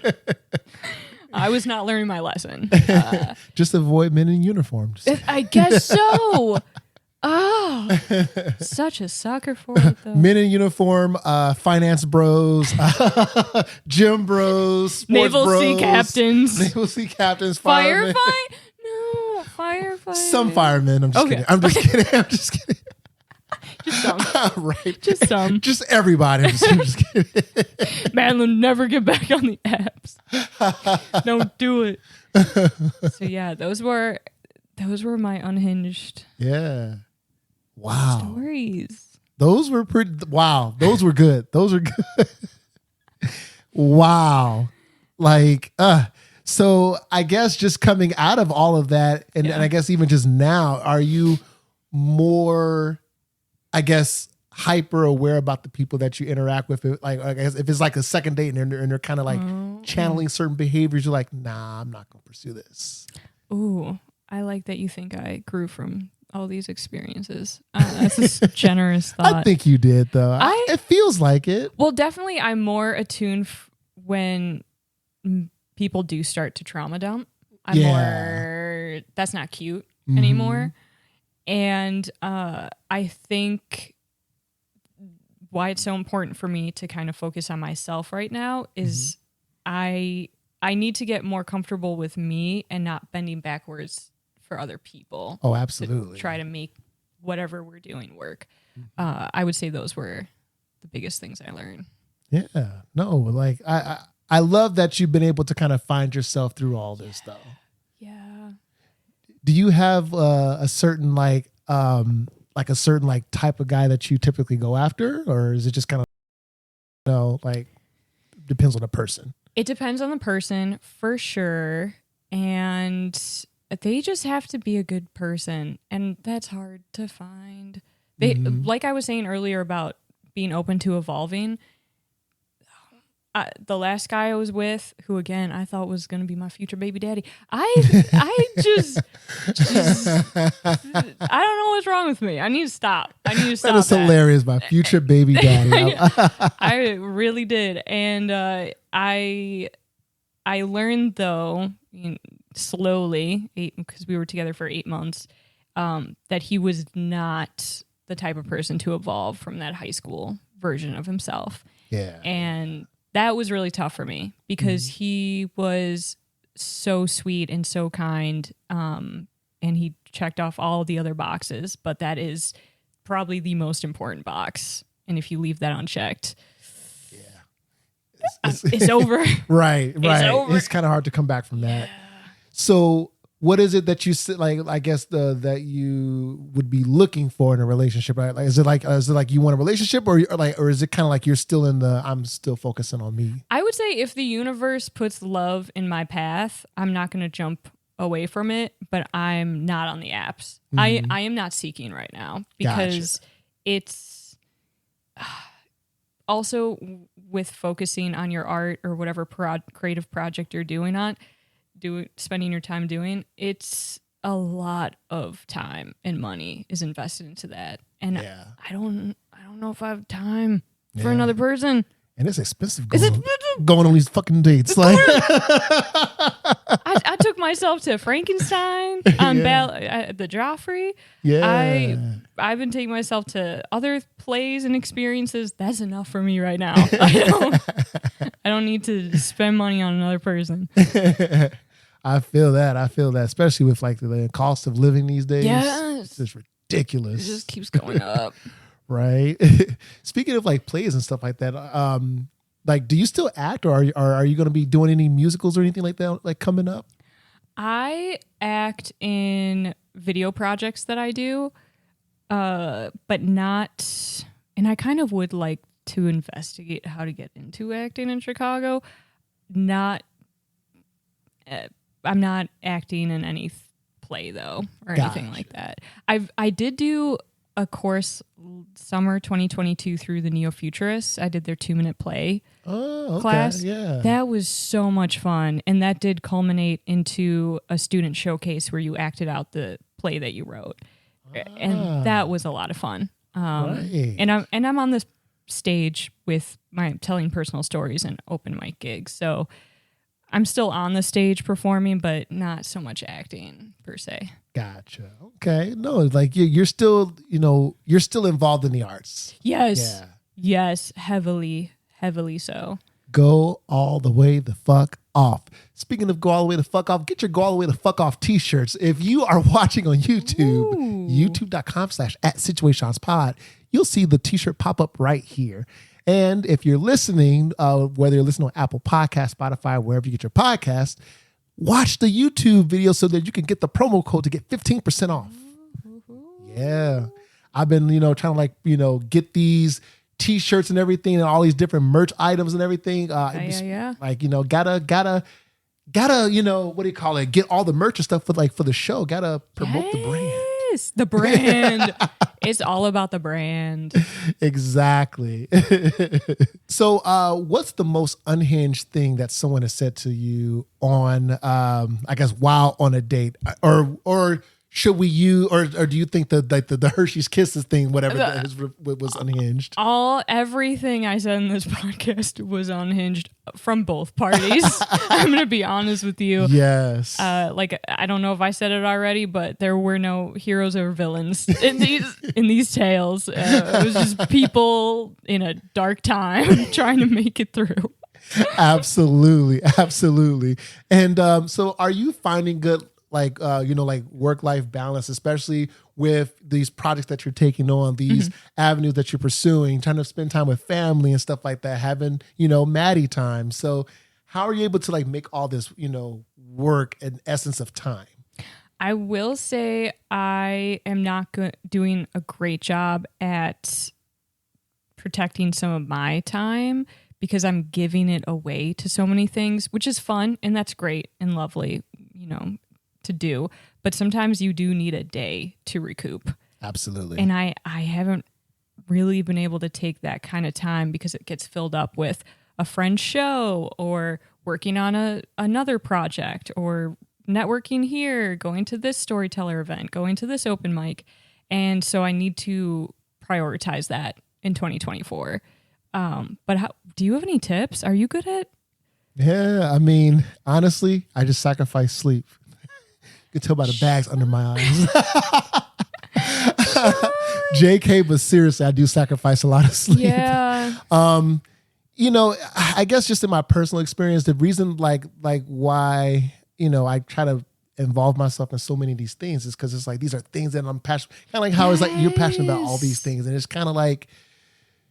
I was not learning my lesson. Just avoid men in uniform. I guess so. Oh, such a sucker for it, though. Men in uniform, finance bros, gym bros, sports Naval bros, Sea captains, firemen. No, firefight. Some firemen. I'm just kidding. I'm just kidding. Just some. Right. Just some. Just everybody. I'm just kidding. Madeline, never get back on the apps. Don't do it. So yeah, those were my unhinged. Yeah. Wow. Stories. Those were pretty. Wow. Those were good. Wow. Like, so I guess just coming out of all of that, and I guess even just now, are you more, I guess, hyper aware about the people that you interact with? Like, I guess if it's like a second date and they're kind of like channeling certain behaviors, you're like, nah, I'm not going to pursue this. Ooh, I like that you think I grew from all these experiences. That's a generous thought. I think you did, though. It feels like it. Well, definitely I'm more attuned when people do start to trauma dump. I'm more, that's not cute anymore. And I think why it's so important for me to kind of focus on myself right now is I need to get more comfortable with me and not bending backwards for other people. Oh, absolutely. To try to make whatever we're doing work. I would say those were the biggest things I learned. Yeah. No, like I love that you've been able to kind of find yourself through all this though. Yeah. Do you have a certain like a certain like type of guy that you typically go after, or is it just kind of like depends on the person? It depends on the person for sure, and they just have to be a good person, and that's hard to find. They like I was saying earlier about being open to evolving. The last guy I was with, who again I thought was going to be my future baby daddy, I just I don't know what's wrong with me. I need to stop. That is hilarious. My future baby daddy. I really did, and I learned though slowly, because we were together for 8 months, that he was not the type of person to evolve from that high school version of himself. Yeah, and that was really tough for me because he was so sweet and so kind, and he checked off all the other boxes, but that is probably the most important box. And if you leave that unchecked, it's over. Right. It's over. It's kind of hard to come back from that. So what is it that you like? I guess that you would be looking for in a relationship, right? Like, is it like you want a relationship, or is it kind of like you're still in the I'm still focusing on me? I would say if the universe puts love in my path, I'm not going to jump away from it. But I'm not on the apps. I am not seeking right now because it's also with focusing on your art or whatever creative project you're spending your time doing, it's a lot of time and money is invested into that, and I don't know if I have time for another person. And it's expensive going on these fucking dates. Like, I took myself to Frankenstein on the Joffrey. Yeah, I've been taking myself to other plays and experiences. That's enough for me right now. I don't need to spend money on another person. I feel that, especially with like the cost of living these days. Yes. It's just ridiculous. It just keeps going up. Right. Speaking of like plays and stuff like that, like, do you still act, or are you going to be doing any musicals or anything like that, like coming up? I act in video projects that I do, but not, and I kind of would like to investigate how to get into acting in Chicago. I'm not acting in any play though, or anything like that. I did do a course summer 2022 through the Neo-Futurists. I did their 2-minute play class. Yeah. That was so much fun. And that did culminate into a student showcase where you acted out the play that you wrote. And that was a lot of fun. Right. And I'm on this stage with my telling personal stories and open mic gigs. So I'm still on the stage performing, but not so much acting per se. Gotcha. Okay. No, like you're still, you're still involved in the arts. Yes. Yeah. Yes. Heavily so. Go all the way the fuck off. Speaking of go all the way the fuck off, get your go all the way the fuck off t-shirts. If you are watching on YouTube, youtube.com/@situationspod, you'll see the t-shirt pop up right here. And if you're listening, whether you're listening on Apple Podcasts, Spotify, wherever you get your podcasts, watch the YouTube video so that you can get the promo code to get 15% off. Yeah. I've been, trying to get these t-shirts and everything and all these different merch items and everything. Yeah. Like, gotta, what do you call it? Get all the merch and stuff for the show. Gotta promote the brand. Yes, the brand. It's all about the brand. Exactly. So what's the most unhinged thing that someone has said to you on, I guess, while on a date? Or should we use, or do you think the Hershey's Kisses thing, whatever was unhinged? Everything I said in this podcast was unhinged from both parties. I'm going to be honest with you. Yes. I don't know if I said it already, but there were no heroes or villains in these tales. It was just people in a dark time trying to make it through. Absolutely. And so are you finding good like work-life balance, especially with these projects that you're taking on, these avenues that you're pursuing, trying to spend time with family and stuff like that, having, Maddie time. So how are you able to like make all this, work an essence of time? I will say I am not doing a great job at protecting some of my time because I'm giving it away to so many things, which is fun and that's great and lovely, to do. But sometimes you do need a day to recoup. Absolutely. And I haven't really been able to take that kind of time because it gets filled up with a friend's show or working on another project or networking here, going to this Storyteller event, going to this open mic. And so I need to prioritize that in 2024. But do you have any tips? Are you good at? Yeah, I mean, honestly, I just sacrifice sleep. You can tell by the bags under my eyes. JK, but seriously, I do sacrifice a lot of sleep. Yeah. I guess just in my personal experience, the reason like why, I try to involve myself in so many of these things is because it's like, these are things that I'm passionate, kind of like how it's like you're passionate about all these things. And it's kind of like,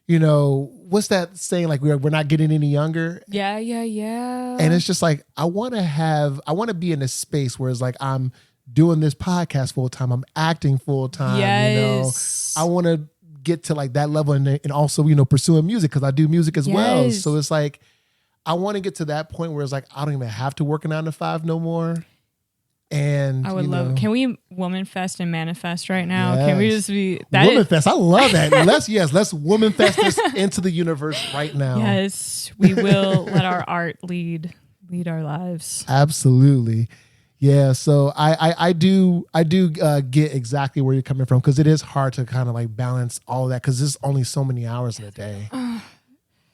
what's that saying? Like we're not getting any younger. Yeah. And it's just like, I want to be in a space where it's like, I'm doing this podcast full time. I'm acting full time. Yes. I want to get to like that level and also, pursuing music because I do music as well. So it's like, I want to get to that point where it's like, I don't even have to work a 9 to 5 no more. And I would love. Can we woman fest and manifest right now? Yes. Can we just be that? Woman fest. I love that. Let's woman fest this into the universe right now. Yes, we will let our art lead our lives. Absolutely. Yeah. So I do get exactly where you're coming from because it is hard to kind of like balance all of that because there's only so many hours in a day.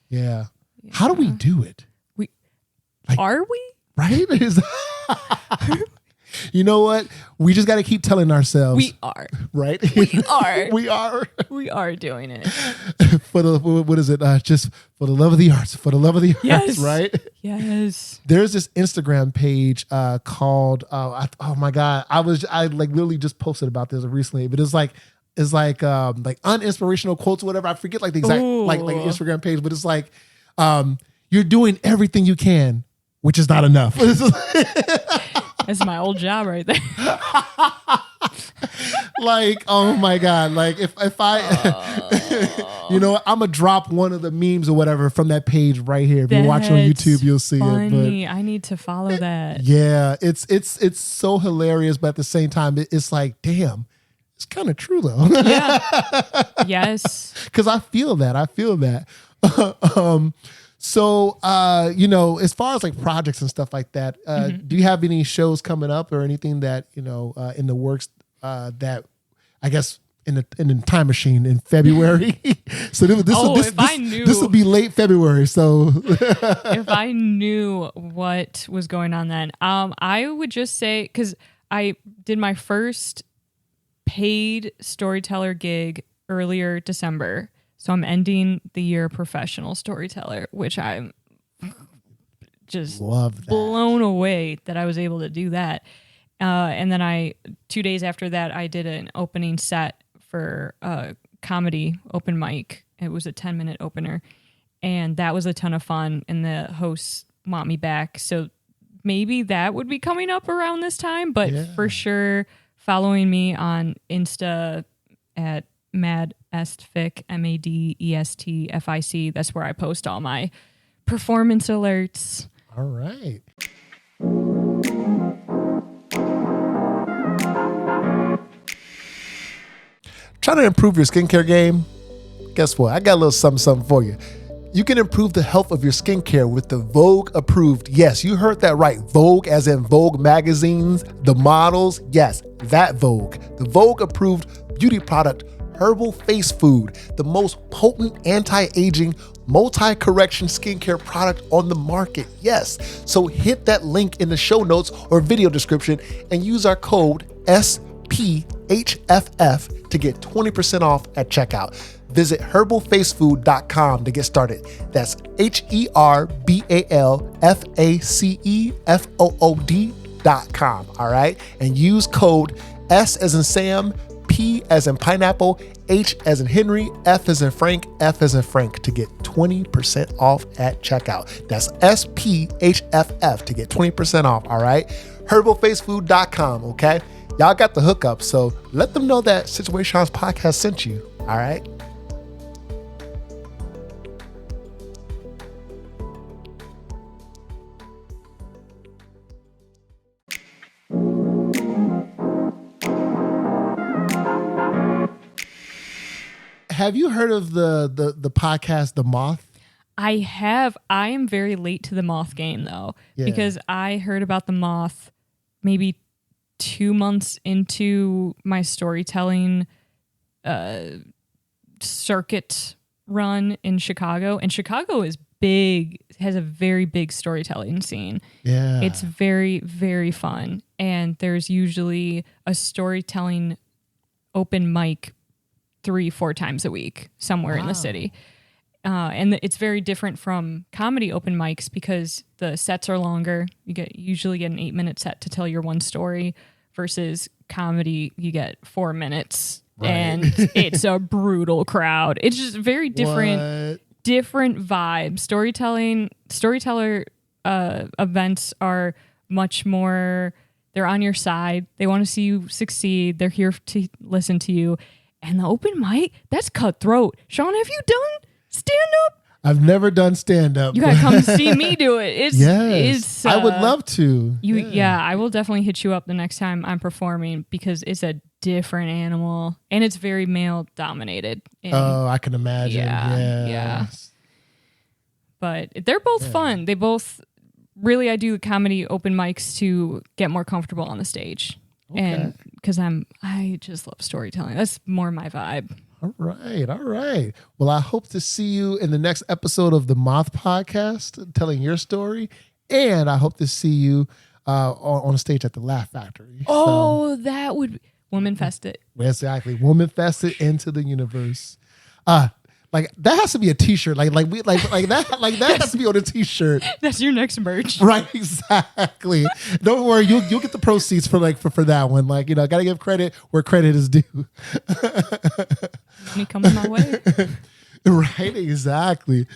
Yeah. How do we do it? Are we? Right? You know what? We just got to keep telling ourselves. We are. Right? We are. We are. We are doing it. For the, what is it? Just for the love of the arts. For the love of the arts, right? Yes. There's this Instagram page called, oh my God. I like literally just posted about this recently, but it's like uninspirational quotes or whatever. I forget like the exact, like Instagram page, but it's like, you're doing everything you can, which is not enough. That's my old job right there. Like, oh my God. Like if I, I'm gonna drop one of the memes or whatever from that page right here. If you're watching on YouTube, you'll see it. But I need to follow that. Yeah, it's so hilarious, but at the same time, it's like, damn, it's kind of true though. Yeah. Yes. Because I feel that. So, as far as like projects and stuff like that, do you have any shows coming up or anything that, in the works that I guess in the time machine in February? So this will be late February. So if I knew what was going on then, I would just say, because I did my first paid Storyteller gig earlier December. So I'm ending the year professional storyteller, which I'm just blown away that I was able to do that. And then 2 days after that, I did an opening set for a comedy open mic. It was a 10-minute opener. And that was a ton of fun. And the hosts want me back. So maybe that would be coming up around this time. But for sure, following me on Insta at Madeline Esterhammer-Fic, MADESTFIC. That's where I post all my performance alerts. All right. Trying to improve your skincare game? Guess what? I got a little something for you. You can improve the health of your skincare with the Vogue approved. Yes, you heard that right. Vogue as in Vogue magazines, the models. Yes, that Vogue. The Vogue approved beauty product Herbal Face Food, the most potent anti-aging, multi-correction skincare product on the market. Yes. So hit that link in the show notes or video description and use our code SPHFF to get 20% off at checkout. Visit herbalfacefood.com to get started. That's HERBALFACEFOOD.com. unforgettable.com. All right. And use code S as in Sam, P as in pineapple, H as in Henry, F as in Frank, F as in Frank to get 20% off at checkout. That's SPHFF to get 20% off. All right. Herbalfacefood.com. Okay. Y'all got the hookup. So let them know that Situaseans podcast sent you. All right. Have you heard of the podcast The Moth? I have. I am very late to the Moth game though, because I heard about the Moth maybe 2 months into my storytelling circuit run in Chicago. And Chicago is big, has a very big storytelling scene. Yeah. It's very, very fun. And there's usually a storytelling open mic 3-4 times a week somewhere in the city. And it's very different from comedy open mics because the sets are longer. You usually get an 8-minute set to tell your one story versus comedy, you get 4 minutes and it's a brutal crowd. It's just very different vibe. Storyteller events are much more, they're on your side. They want to see you succeed. They're here to listen to you. And the open mic, that's cutthroat. Sean, have you done stand-up? I've never done stand-up. You gotta come see me do it. It's I would love to. I will definitely hit you up the next time I'm performing because it's a different animal and it's very male-dominated. Oh, I can imagine. Yeah. But they're both fun. They both, really, I do comedy open mics to get more comfortable on the stage. Okay. And because I just love storytelling. That's more my vibe. All right. Well, I hope to see you in the next episode of the Moth podcast, telling your story. And I hope to see you on stage at the Laugh Factory. Oh, that would be Woman Fest it. Exactly. Woman Fest it into the universe. Like that has to be a t-shirt. Like that has to be on a t-shirt. That's your next merch. Right, exactly. Don't worry, you'll get the proceeds for that one. Like, gotta give credit where credit is due. Money coming my way. Right, exactly.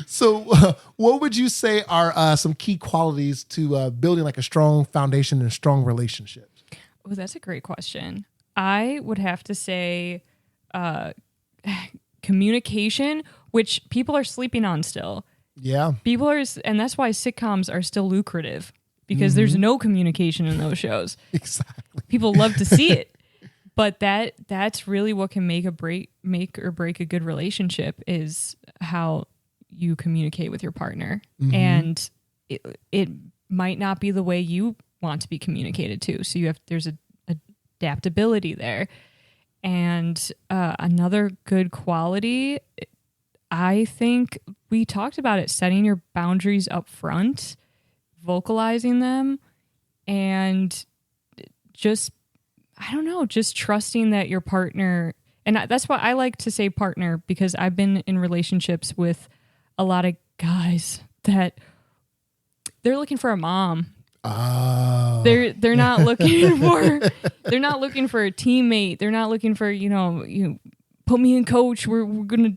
So what would you say are some key qualities to building like a strong foundation and strong relationships? Oh, that's a great question. I would have to say communication, which people are sleeping on still. Yeah. And that's why sitcoms are still lucrative because there's no communication in those shows. Exactly. People love to see it. But that's really what can make or break a good relationship is how you communicate with your partner. Mm-hmm. And it might not be the way you want to be communicated to. So there's adaptability there. And another good quality, I think we talked about it, setting your boundaries up front, vocalizing them, and just trusting that your partner, and that's why I like to say partner, because I've been in relationships with a lot of guys that they're looking for a mom. Oh. They're not looking for a teammate. They're not looking for, put me in coach. We're gonna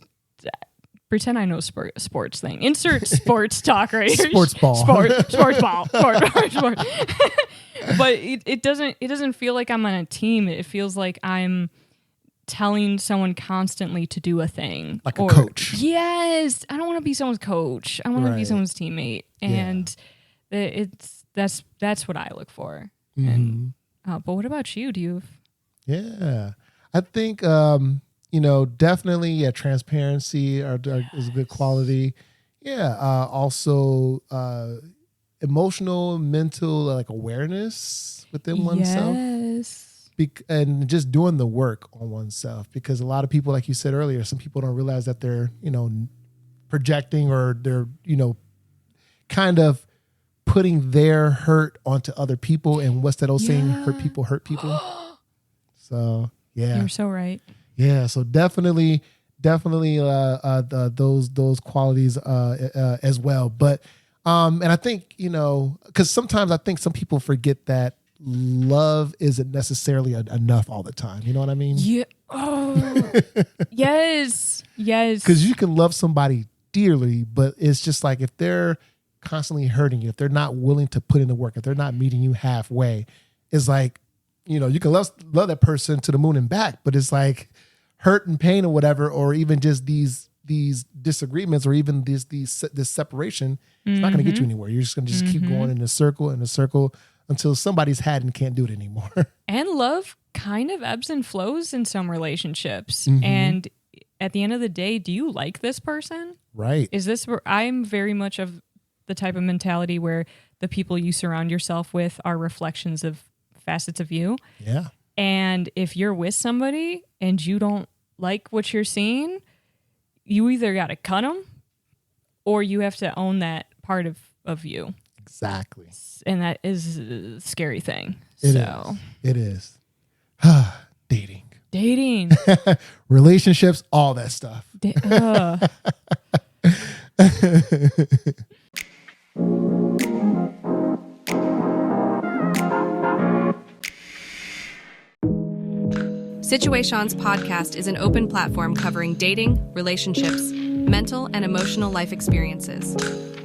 pretend I know sports thing. Insert sports talk right here. Sports ball. Sports ball. Sport. But it doesn't feel like I'm on a team. It feels like I'm telling someone constantly to do a thing. Like a coach. Yes. I don't want to be someone's coach. I want to be someone's teammate. And that's what I look for. Mm-hmm. And but what about you? Do you? Yeah, I think definitely transparency is a good quality. Yeah, also emotional, mental like awareness within oneself. Yes. And just doing the work on oneself, because a lot of people, like you said earlier, some people don't realize that they're projecting or they're kind of putting their hurt onto other people. And what's that old saying? Hurt people. So yeah, you're so right. Yeah, so definitely those qualities as well. But And I think, because sometimes I think some people forget that love isn't necessarily enough all the time. You know what I mean? Yeah. Oh, yes. Yes. Because you can love somebody dearly, but it's just like if they're constantly hurting you, if they're not willing to put in the work, if they're not meeting you halfway, it's like, you can love that person to the moon and back, but it's like hurt and pain or whatever, or even just these disagreements or even this separation, it's not going to get you anywhere. You're just going to keep going in a circle until somebody's had and can't do it anymore. And love kind of ebbs and flows in some relationships. And at the end of the day, do you like this person? Right. Is this where I'm very much of the type of mentality where the people you surround yourself with are reflections of facets of you. Yeah. And if you're with somebody and you don't like what you're seeing, you either got to cut them or you have to own that part of you. Exactly. And that is a scary thing. It is. Dating. Relationships, all that stuff. Situaseans podcast is an open platform covering dating, relationships, mental and emotional life experiences.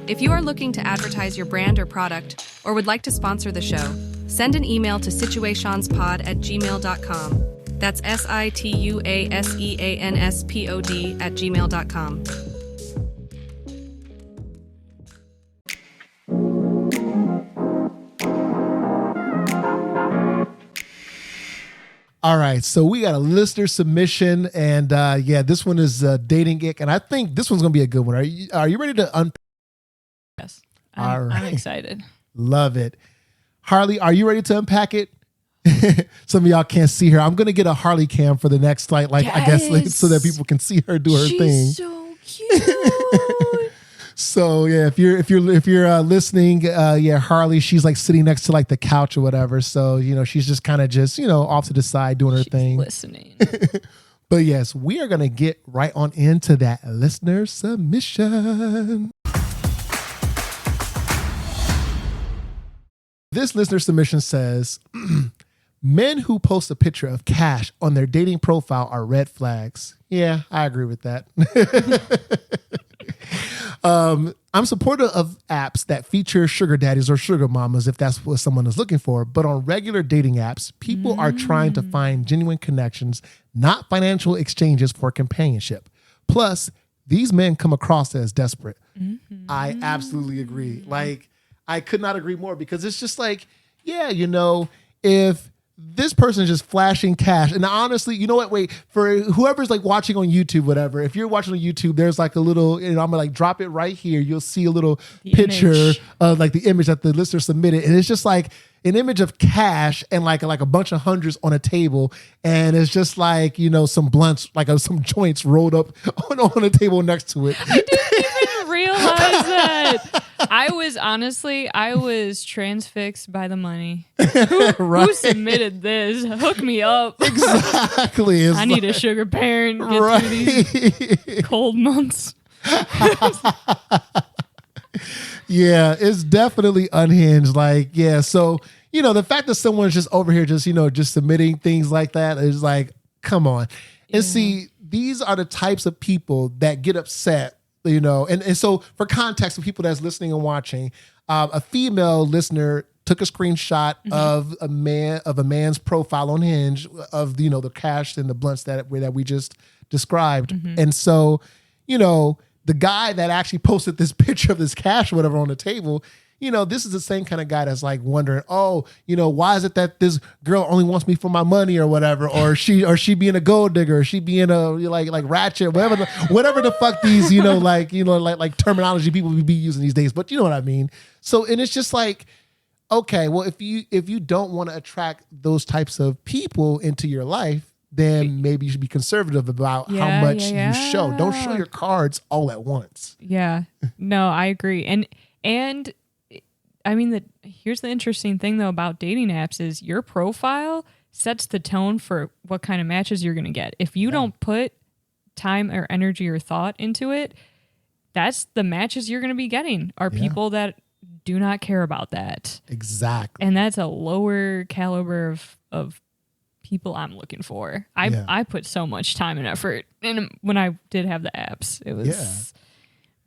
If you are looking to advertise your brand or product or would like to sponsor the show, send an email to situationspod@gmail.com. That's situaseanspod@gmail.com. All right, so we got a listener submission, and this one is dating ick, and I think this one's gonna be a good one. Are you ready to unpack? Yes, I'm excited. Love it, Harley. Are you ready to unpack it? Some of y'all can't see her. I'm gonna get a Harley cam for the next yes. I guess so that people can see her do her thing. She's so cute. So yeah, if you're listening, Harley, she's like sitting next to like the couch or whatever. So she's just kind of off to the side doing her thing, listening. But yes, we are gonna get right on into that listener submission. This listener submission says, men who post a picture of cash on their dating profile are red flags. Yeah, I agree with that. I'm supportive of apps that feature sugar daddies or sugar mamas if that's what someone is looking for. But on regular dating apps, people are trying to find genuine connections, not financial exchanges for companionship. Plus, these men come across as desperate. I absolutely agree. Like, I could not agree more, because it's just like, if this person is just flashing cash, and honestly, you know what? Wait, for whoever's like watching on YouTube, whatever, if you're watching on YouTube, there's like a little, I'm gonna like drop it right here. You'll see a little picture of like the image that the listener submitted, and it's just like an image of cash and like a bunch of hundreds on a table, and it's just like some blunts, like some joints rolled up on a table next to it. I didn't even realize that. I was transfixed by the money. Who submitted this? Hook me up. Exactly. I need a sugar parent. Get through these cold months. Yeah, it's definitely unhinged. Like, yeah. So, the fact that someone's just over here just submitting things like that is like, come on. And see, these are the types of people that get upset. And so for context, for people that's listening and watching, a female listener took a screenshot of a man's profile on Hinge of the cash and the blunts that we just described. And so, the guy that actually posted this picture of this cash or whatever on the table, this is the same kind of guy that's like wondering, why is it that this girl only wants me for my money or whatever, or she being a gold digger, or she being a like ratchet, whatever the fuck these like terminology people be using these days, but you know what I mean. So, and it's just like, okay, well, if you don't want to attract those types of people into your life, then maybe you should be conservative about how much you show. Don't show your cards all at once. Yeah, no, I agree, and. I mean, here's the interesting thing, though, about dating apps is your profile sets the tone for what kind of matches you're going to get. If you don't put time or energy or thought into it, that's the matches you're going to be getting are people that do not care about that. Exactly. And that's a lower caliber of people I'm looking for. I put so much time and effort in when I did have the apps. It was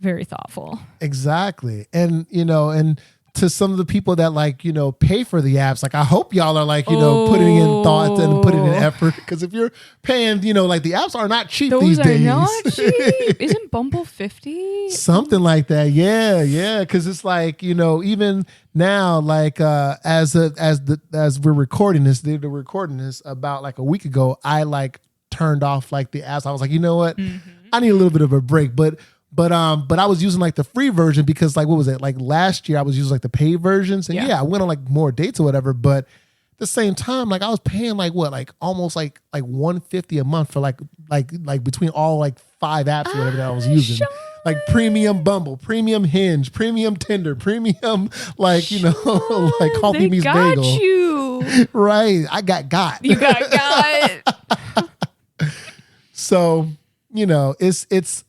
very thoughtful. Exactly. And, and to some of the people that pay for the apps, I hope y'all are putting in thought and putting in effort. Because if you're paying, the apps are not cheap these days. Those are not cheap. Isn't Bumble 50? Something like that. Yeah. Because it's even now, as we're recording this, they're recording this about a week ago, I turned off the apps. I was like, you know what? I need a little bit of a break. But I was using the free version because what was it? Last year I was using the paid versions, and I went on more dates or whatever. But at the same time, I was paying almost $150 a month for between all 5 apps or whatever that I was using. Sean. Premium Bumble, premium Hinge, premium Tinder, premium Coffee Meets got Bagel. You Right, I got. You got. So it's.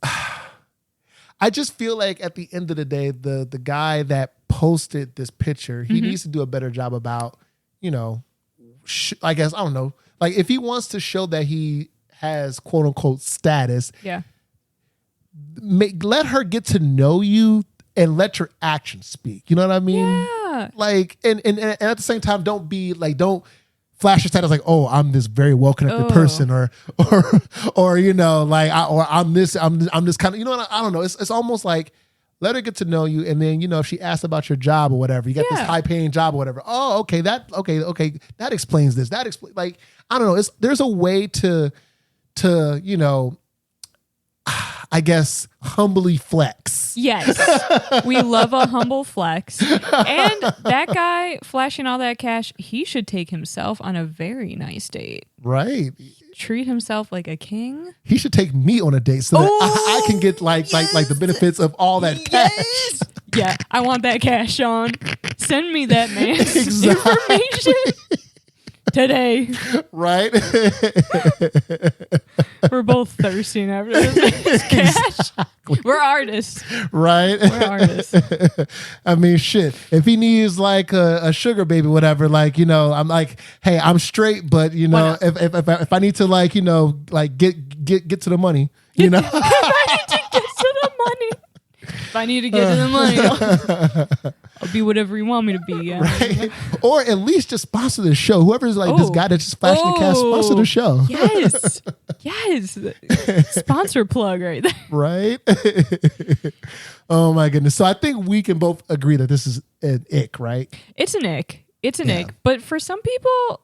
I just feel at the end of the day, the guy that posted this picture, he needs to do a better job about, I guess, I don't know. If he wants to show that he has quote unquote status, let her get to know you and let your actions speak. You know what I mean? Yeah. And at the same time, don't be don't flash your status oh, I'm this very well connected person, or I'm this kind of, I don't know. It's almost let her get to know you, and then if she asks about your job or whatever, you got this high paying job or whatever. Oh, okay, that explains this. That explains I don't know. There's a way to I guess humbly flex. Yes. We love a humble flex. And that guy flashing all that cash, he should take himself on a very nice date. Right. Treat himself like a king. He should take me on a date so that I can get the benefits of all that cash. Yeah, I want that cash, Sean. Send me that man's Exactly. information today. Right. We're both thirsting after this cash. Exactly. We're artists. Right. We're artists. I mean, shit. If he needs a sugar baby, whatever, I'm hey, I'm straight, but if I need to get to the money, If I need to get to the money. If I need to get to the money, I'll be whatever you want me to be. Yeah. Right? Or at least just sponsor the show. Whoever's this guy that just flashed the cash, sponsor the show. Yes. Yes. Sponsor plug right there. Right? Oh my goodness. So I think we can both agree that this is an ick, right? It's an ick. It's an ick. But for some people,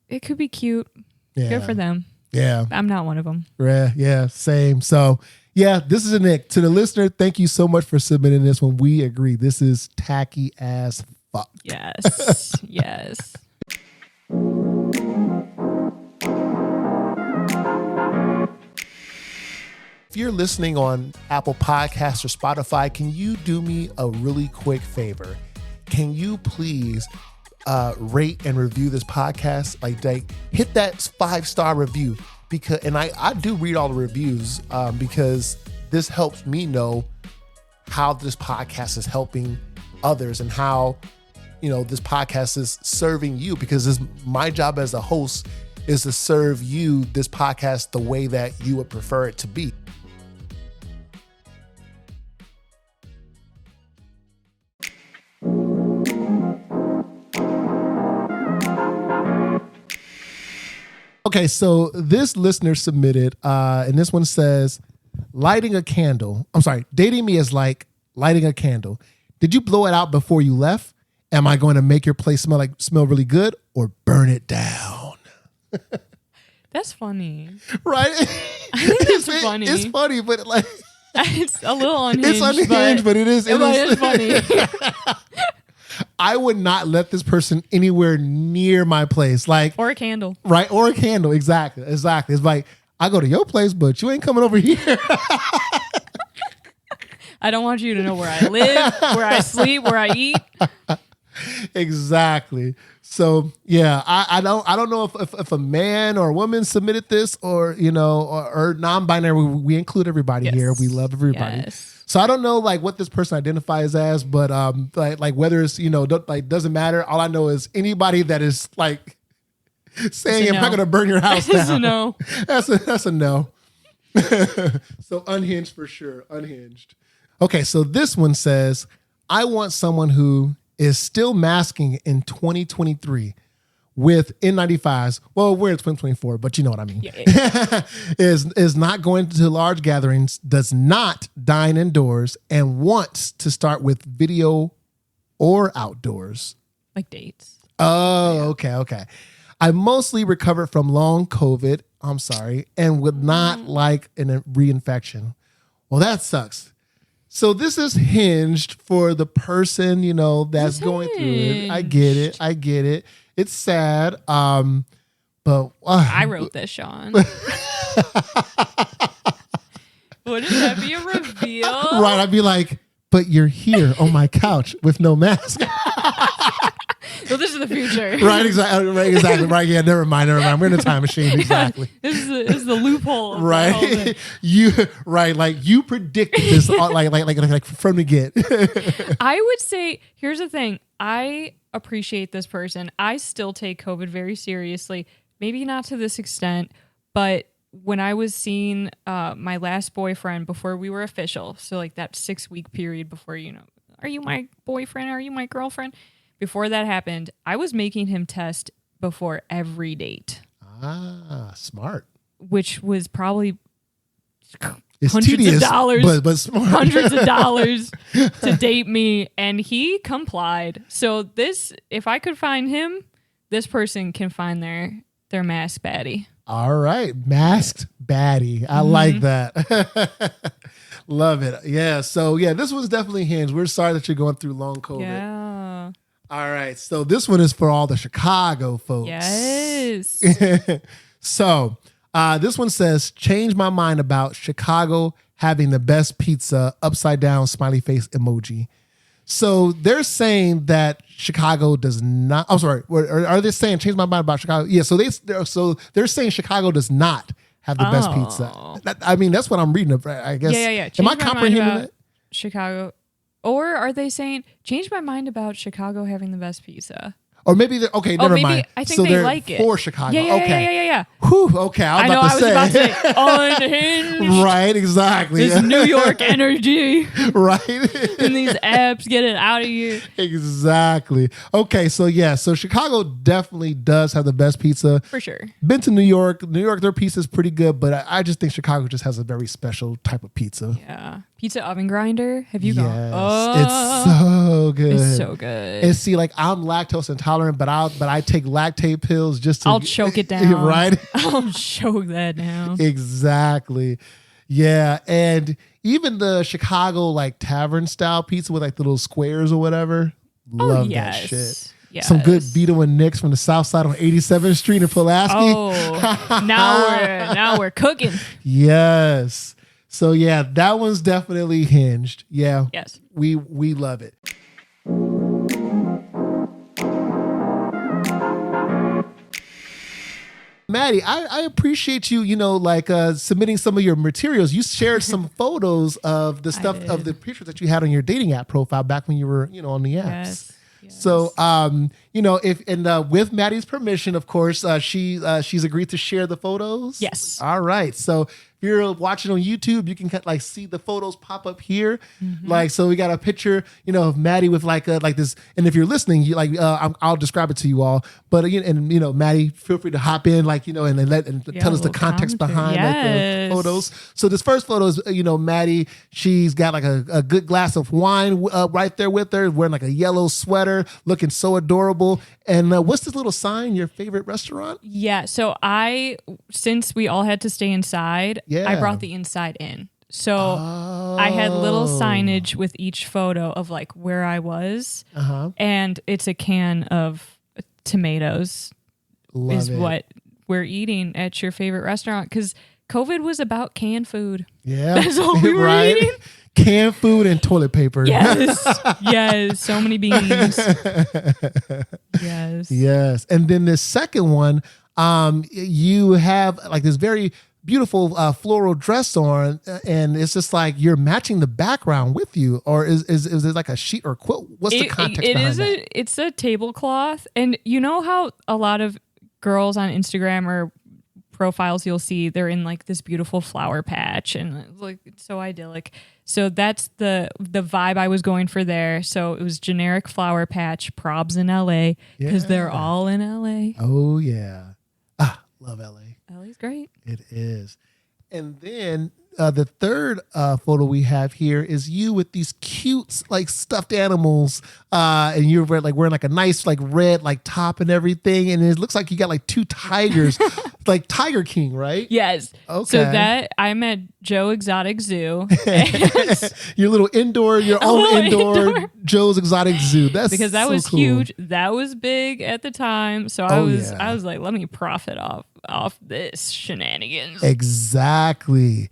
it could be cute. Yeah. Good for them. Yeah. I'm not one of them. Yeah, same. So yeah, this is an ick. To the listener, thank you so much for submitting this one. We agree. This is tacky as fuck. Yes. Yes. If you're listening on Apple Podcasts or Spotify, can you do me a really quick favor? Can you please rate and review this podcast? Hit that 5-star review. And I do read all the reviews because this helps me know how this podcast is helping others and how this podcast is serving you, because my job as a host is to serve you this podcast the way that you would prefer it to be. Okay, so this listener submitted, and this one says, dating me is like lighting a candle. Did you blow it out before you left? Am I going to make your place smell really good or burn it down? That's funny. Right? I think that's funny. It's funny, but it's a little unhinged. It's unhinged, but it is funny. I would not let this person anywhere near my place. Or a candle. Right? Or a candle. Exactly. It's I go to your place, but you ain't coming over here. I don't want you to know where I live, where I sleep, where I eat. Exactly. So yeah, I don't know if a man or a woman submitted this or or non-binary. We include everybody here. We love everybody. Yes. So I don't know like what this person identifies as, but like whether it's doesn't matter. All I know is anybody that is like saying I'm not going to burn your house down. That's a no. That's a no. So unhinged for sure. Unhinged. Okay, so this one says, I want someone who is still masking in 2023 with N95s. Well, we're in 2024, but you know what I mean. Yeah. is not going to large gatherings, does not dine indoors, and wants to start with video or outdoors. Like dates. Oh, yeah. Okay. I mostly recovered from long COVID. I'm sorry, and would not like a reinfection. Well, that sucks. So this is hinged for the person, that's going through it. I get it. It's sad. But I wrote this, Sean. Wouldn't that be a reveal? Right. I'd be like, but you're here on my couch with no mask. Well, this is the future. Right, exactly. Right, yeah, never mind. We're in a time machine, exactly. This is the loophole. Right. You predicted this like from the get. I would say, here's the thing. I appreciate this person. I still take COVID very seriously. Maybe not to this extent, but when I was seeing my last boyfriend before we were official, so like that 6-week period before, are you my boyfriend? Are you my girlfriend? Before that happened, I was making him test before every date. Ah, smart. Which was probably it's hundreds tedious, of dollars, but smart. hundreds of dollars to date me, and he complied. So if I could find him, this person can find their masked baddie. All right, masked baddie. I like that. Love it. Yeah. So yeah, this one's definitely hinged. We're sorry that you're going through long COVID. Yeah. All right. So this one is for all the Chicago folks. Yes. So this one says, change my mind about Chicago having the best pizza, upside down smiley face emoji. So they're saying that Chicago does not. I'm sorry. Are they saying change my mind about Chicago? Yeah. So they're saying Chicago does not have the best pizza. That's what I'm reading. I guess. Yeah. Am I comprehending that? Chicago, or are they saying change my mind about Chicago having the best pizza? Or maybe they're okay. Never mind. I think they like it for Chicago. Yeah. Whew, okay. I was about to say unhinged. Right. Exactly. This New York energy. Right. And these apps get it out of you. Exactly. Okay. So yeah. So Chicago definitely does have the best pizza for sure. Been to New York. New York, their pizza is pretty good, but I just think Chicago just has a very special type of pizza. Yeah. Pizza oven grinder. Have you gone? Oh, it's so good. It's so good. And see, like I'm lactose intolerant, but I take lactate pills just to. I'll choke it down. Right. I'll choke that down. Exactly. Yeah, and even the Chicago like tavern style pizza with like the little squares or whatever. Love that shit. Yes. Some good Vito and Nick's from the South Side on 87th Street in Pulaski. Oh, now we're cooking. Yes. So yeah, that one's definitely hinged. Yeah. Yes. We love it. Maddie, I appreciate you, submitting some of your materials. You shared some photos of the stuff of the pictures that you had on your dating app profile back when you were, on the apps. Yes. So, with Maddie's permission, of course, she's agreed to share the photos. Yes. All right. So if you're watching on YouTube, you can see the photos pop up here. Mm-hmm. So we got a picture, of Maddie with like this. And if you're listening, I'll describe it to you all. But Maddie, feel free to hop in, and tell us the context behind the photos. So this first photo is, Maddie. She's got like a good glass of wine right there with her, wearing like a yellow sweater, looking so adorable. And what's this little sign? Your favorite restaurant? Yeah. So since we all had to stay inside, I brought the inside in. So I had little signage with each photo of like where I was. And it's a can of tomatoes. What we're eating at your favorite restaurant. Because COVID was about canned food. Yeah. That's all we were eating. Canned food and toilet paper. Yes, so many beans. Yes. And then the second one, you have like this very beautiful floral dress on, and it's just like you're matching the background with you, or is it like a sheet or quilt? What's the context behind that? It's a tablecloth, and you know how a lot of girls on Instagram or profiles you'll see they're in like this beautiful flower patch and like it's so idyllic. So that's the vibe I was going for there. So it was generic flower patch, probs in LA because they're all in LA. Oh yeah, love LA. LA's great. It is. And then the third photo we have here is you with these cute like stuffed animals, and you're wearing like a nice like red like top and everything, and it looks like you got like two tigers, like Tiger King, right? Yes. Okay. So that I'm at Joe Exotic Zoo. Your little your own indoor Joe's Exotic Zoo. That's because that so was cool. huge. That was big at the time. So I was like, let me profit off this shenanigans. Exactly.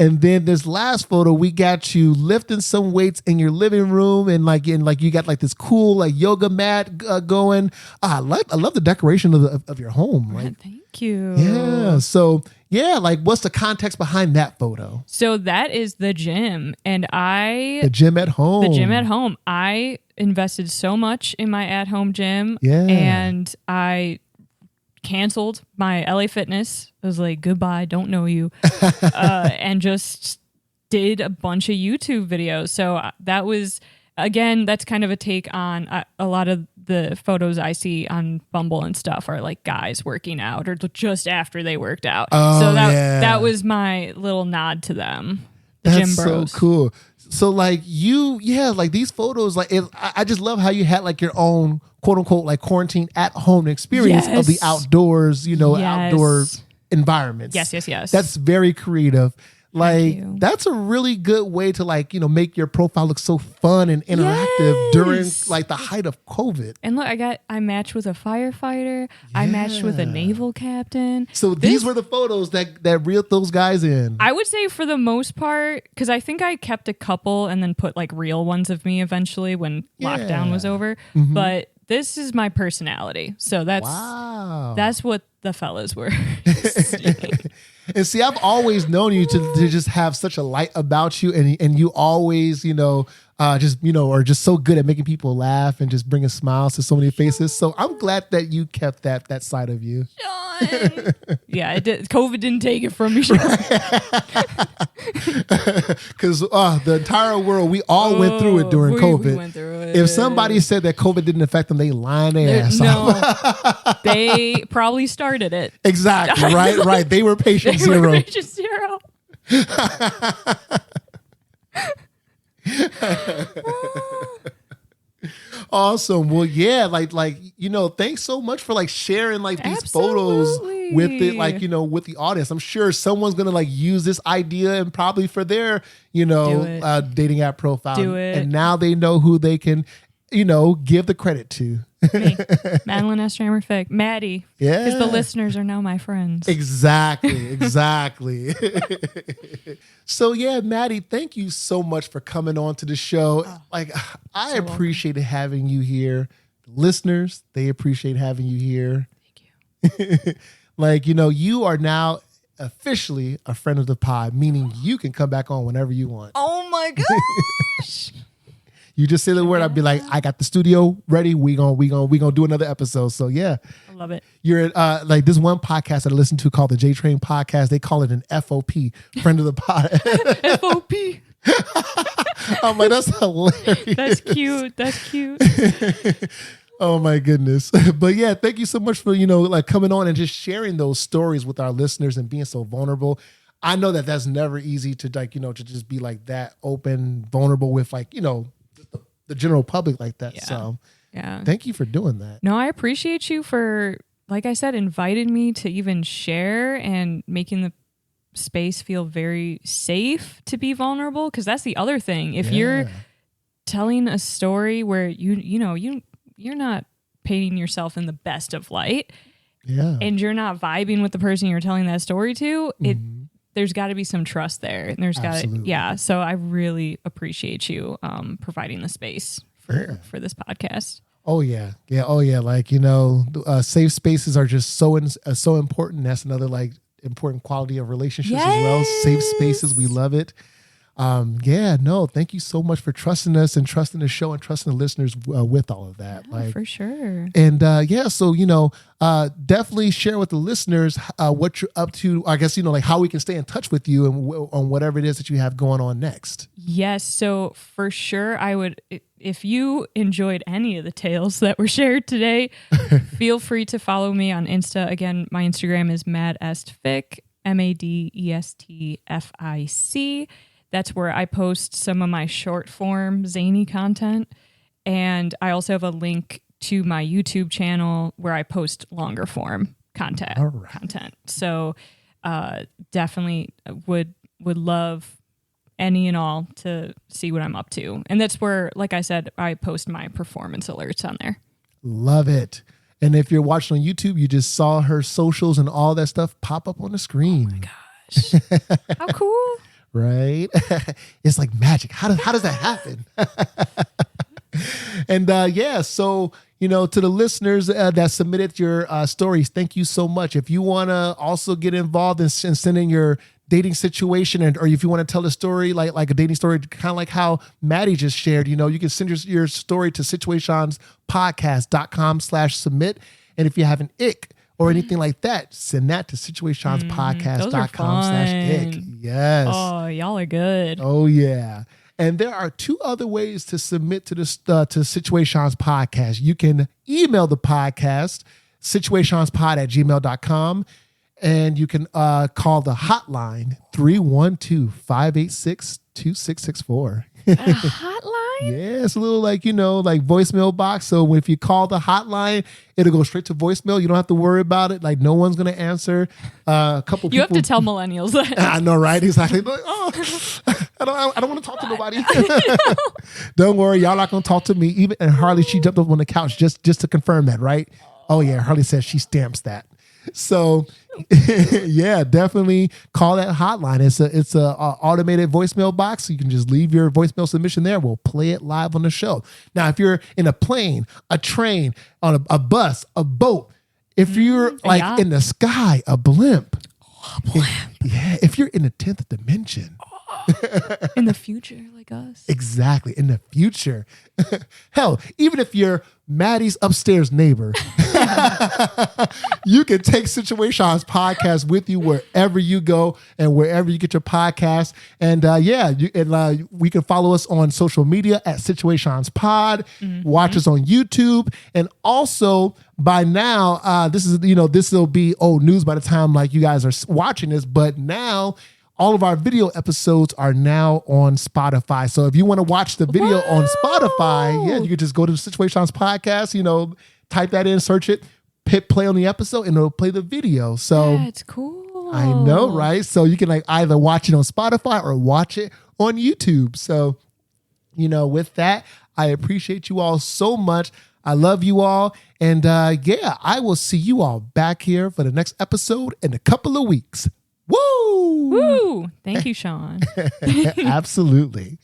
And then this last photo, we got you lifting some weights in your living room, and you got like this cool like yoga mat going. I love the decoration of your home. Like, thank you. Yeah. So yeah, like what's the context behind that photo? So that is the gym, and the gym at home. The gym at home. I invested so much in my at home gym, and I canceled my LA Fitness. I was like, goodbye, don't know you, and just did a bunch of YouTube videos. So that was, again, that's kind of a take on a lot of the photos I see on Bumble and stuff are like guys working out or just after they worked out. So that was my little nod to them. The That's gym bros. so cool. So like like these photos, like I just love how you had like your own quote unquote like quarantine at home experience of the outdoors, outdoor environments. Yes. That's very creative. Like that's a really good way to like, make your profile look so fun and interactive during like the height of COVID. And look, I matched with a firefighter. I matched with a naval captain. So these were the photos that reeled those guys in. I would say for the most part, because I think I kept a couple and then put like real ones of me eventually when lockdown was over. Mm-hmm. But this is my personality. So that's what the fellas were seeing. And see, I've always known you to just have such a light about you, and you always, are just so good at making people laugh and just bringing smiles to so many faces. So I'm glad that you kept that side of you. Sean. Yeah, it did. COVID didn't take it from me, Sean. Because the entire world, we all went through it during COVID. We went through it. If somebody said that COVID didn't affect them, they lying their ass off. They probably started it. Exactly, right. They were patient zero. Patient zero. Awesome. Well, yeah, thanks so much for like sharing like these photos with it, with the audience. I'm sure someone's gonna like use this idea and probably for their, dating app profile. Do it. And now they know who they can, give the credit to. Me, Madeline Esterhammer-Fic, Maddie. Yeah, because the listeners are now my friends. Exactly. So yeah, Maddie, thank you so much for coming on to the show. I appreciated having you here. The listeners, they appreciate having you here. Thank you. You are now officially a friend of the pod, meaning you can come back on whenever you want. Oh my gosh. You just say the word, I'd be like, I got the studio ready. We gonna do another episode. So yeah, I love it. You're like this one podcast that I listen to called the J Train Podcast. They call it an FOP, friend of the pod. FOP. I'm like, that's hilarious. That's cute. Oh my goodness. But yeah, thank you so much for coming on and just sharing those stories with our listeners and being so vulnerable. I know that that's never easy to to just be like that open, vulnerable with the general public like that. Yeah. So yeah, thank you for doing that. No, I appreciate you for, like I said, inviting me to even share and making the space feel very safe to be vulnerable. Because that's the other thing. If you're telling a story where you're not painting yourself in the best of light, and you're not vibing with the person you're telling that story to, there's got to be some trust there, and there's got to, yeah. So I really appreciate you providing the space for this podcast. Oh yeah. Like, safe spaces are just so important. That's another like important quality of relationships as well. Safe spaces, we love it. Thank you so much for trusting us and trusting the show and trusting the listeners with all of that. For sure. And definitely share with the listeners what you're up to. I guess, like how we can stay in touch with you and on whatever it is that you have going on next. Yes. So for sure, I would, if you enjoyed any of the tales that were shared today, feel free to follow me on Insta. Again, my Instagram is Madeestfic, Madeestfic. That's where I post some of my short form zany content. And I also have a link to my YouTube channel where I post longer form content. So definitely would love any and all to see what I'm up to. And that's where, like I said, I post my performance alerts on there. Love it. And if you're watching on YouTube, you just saw her socials and all that stuff pop up on the screen. Oh my gosh. How cool. Right? It's like magic. How does that happen? And so, to the listeners that submitted your stories, thank you so much. If you want to also get involved in sending your dating situation, or if you want to tell a story like a dating story, kind of like how Maddie just shared, you can send your story to situationspodcast.com/submit. And if you have an ick or anything like that, send that to situationspodcast.com/ick. Yes. Oh, y'all are good. Oh, yeah. And there are two other ways to submit to this to Situations Podcast. You can email the podcast, situationspod@gmail.com, and you can call the hotline 312-586-2664. A hotline? Yeah, it's a little like, like voicemail box. So if you call the hotline, it'll go straight to voicemail. You don't have to worry about it. Like no one's going to answer. A couple You people, have to tell millennials that. I know, right? Exactly. Like, I don't want to talk to nobody. Don't worry. Y'all not going to talk to me. And Harley, she jumped up on the couch just to confirm that, right? Oh yeah. Harley says she stamps that. So yeah, definitely call that hotline. It's a automated voicemail box. So you can just leave your voicemail submission there. We'll play it live on the show. Now, if you're in a plane, a train, on a bus, a boat, if you're like in the sky, a blimp. If you're in the 10th dimension. In the future, like us. Exactly. In the future. Hell, even if you're Maddie's upstairs neighbor, you can take Situations Podcast with you wherever you go and wherever you get your podcast. And we can follow us on social media at Situations Pod. Watch us on YouTube. And also by now, this will be old news by the time like you guys are watching this, but now all of our video episodes are now on Spotify. So if you want to watch the video on Spotify, you can just go to the Situations Podcast, type that in, search it, hit play on the episode, and it'll play the video. So that's cool. I know, right? So you can like either watch it on Spotify or watch it on YouTube. So, with that, I appreciate you all so much. I love you all. And I will see you all back here for the next episode in a couple of weeks. Woo! Woo! Thank you, Sean. Absolutely.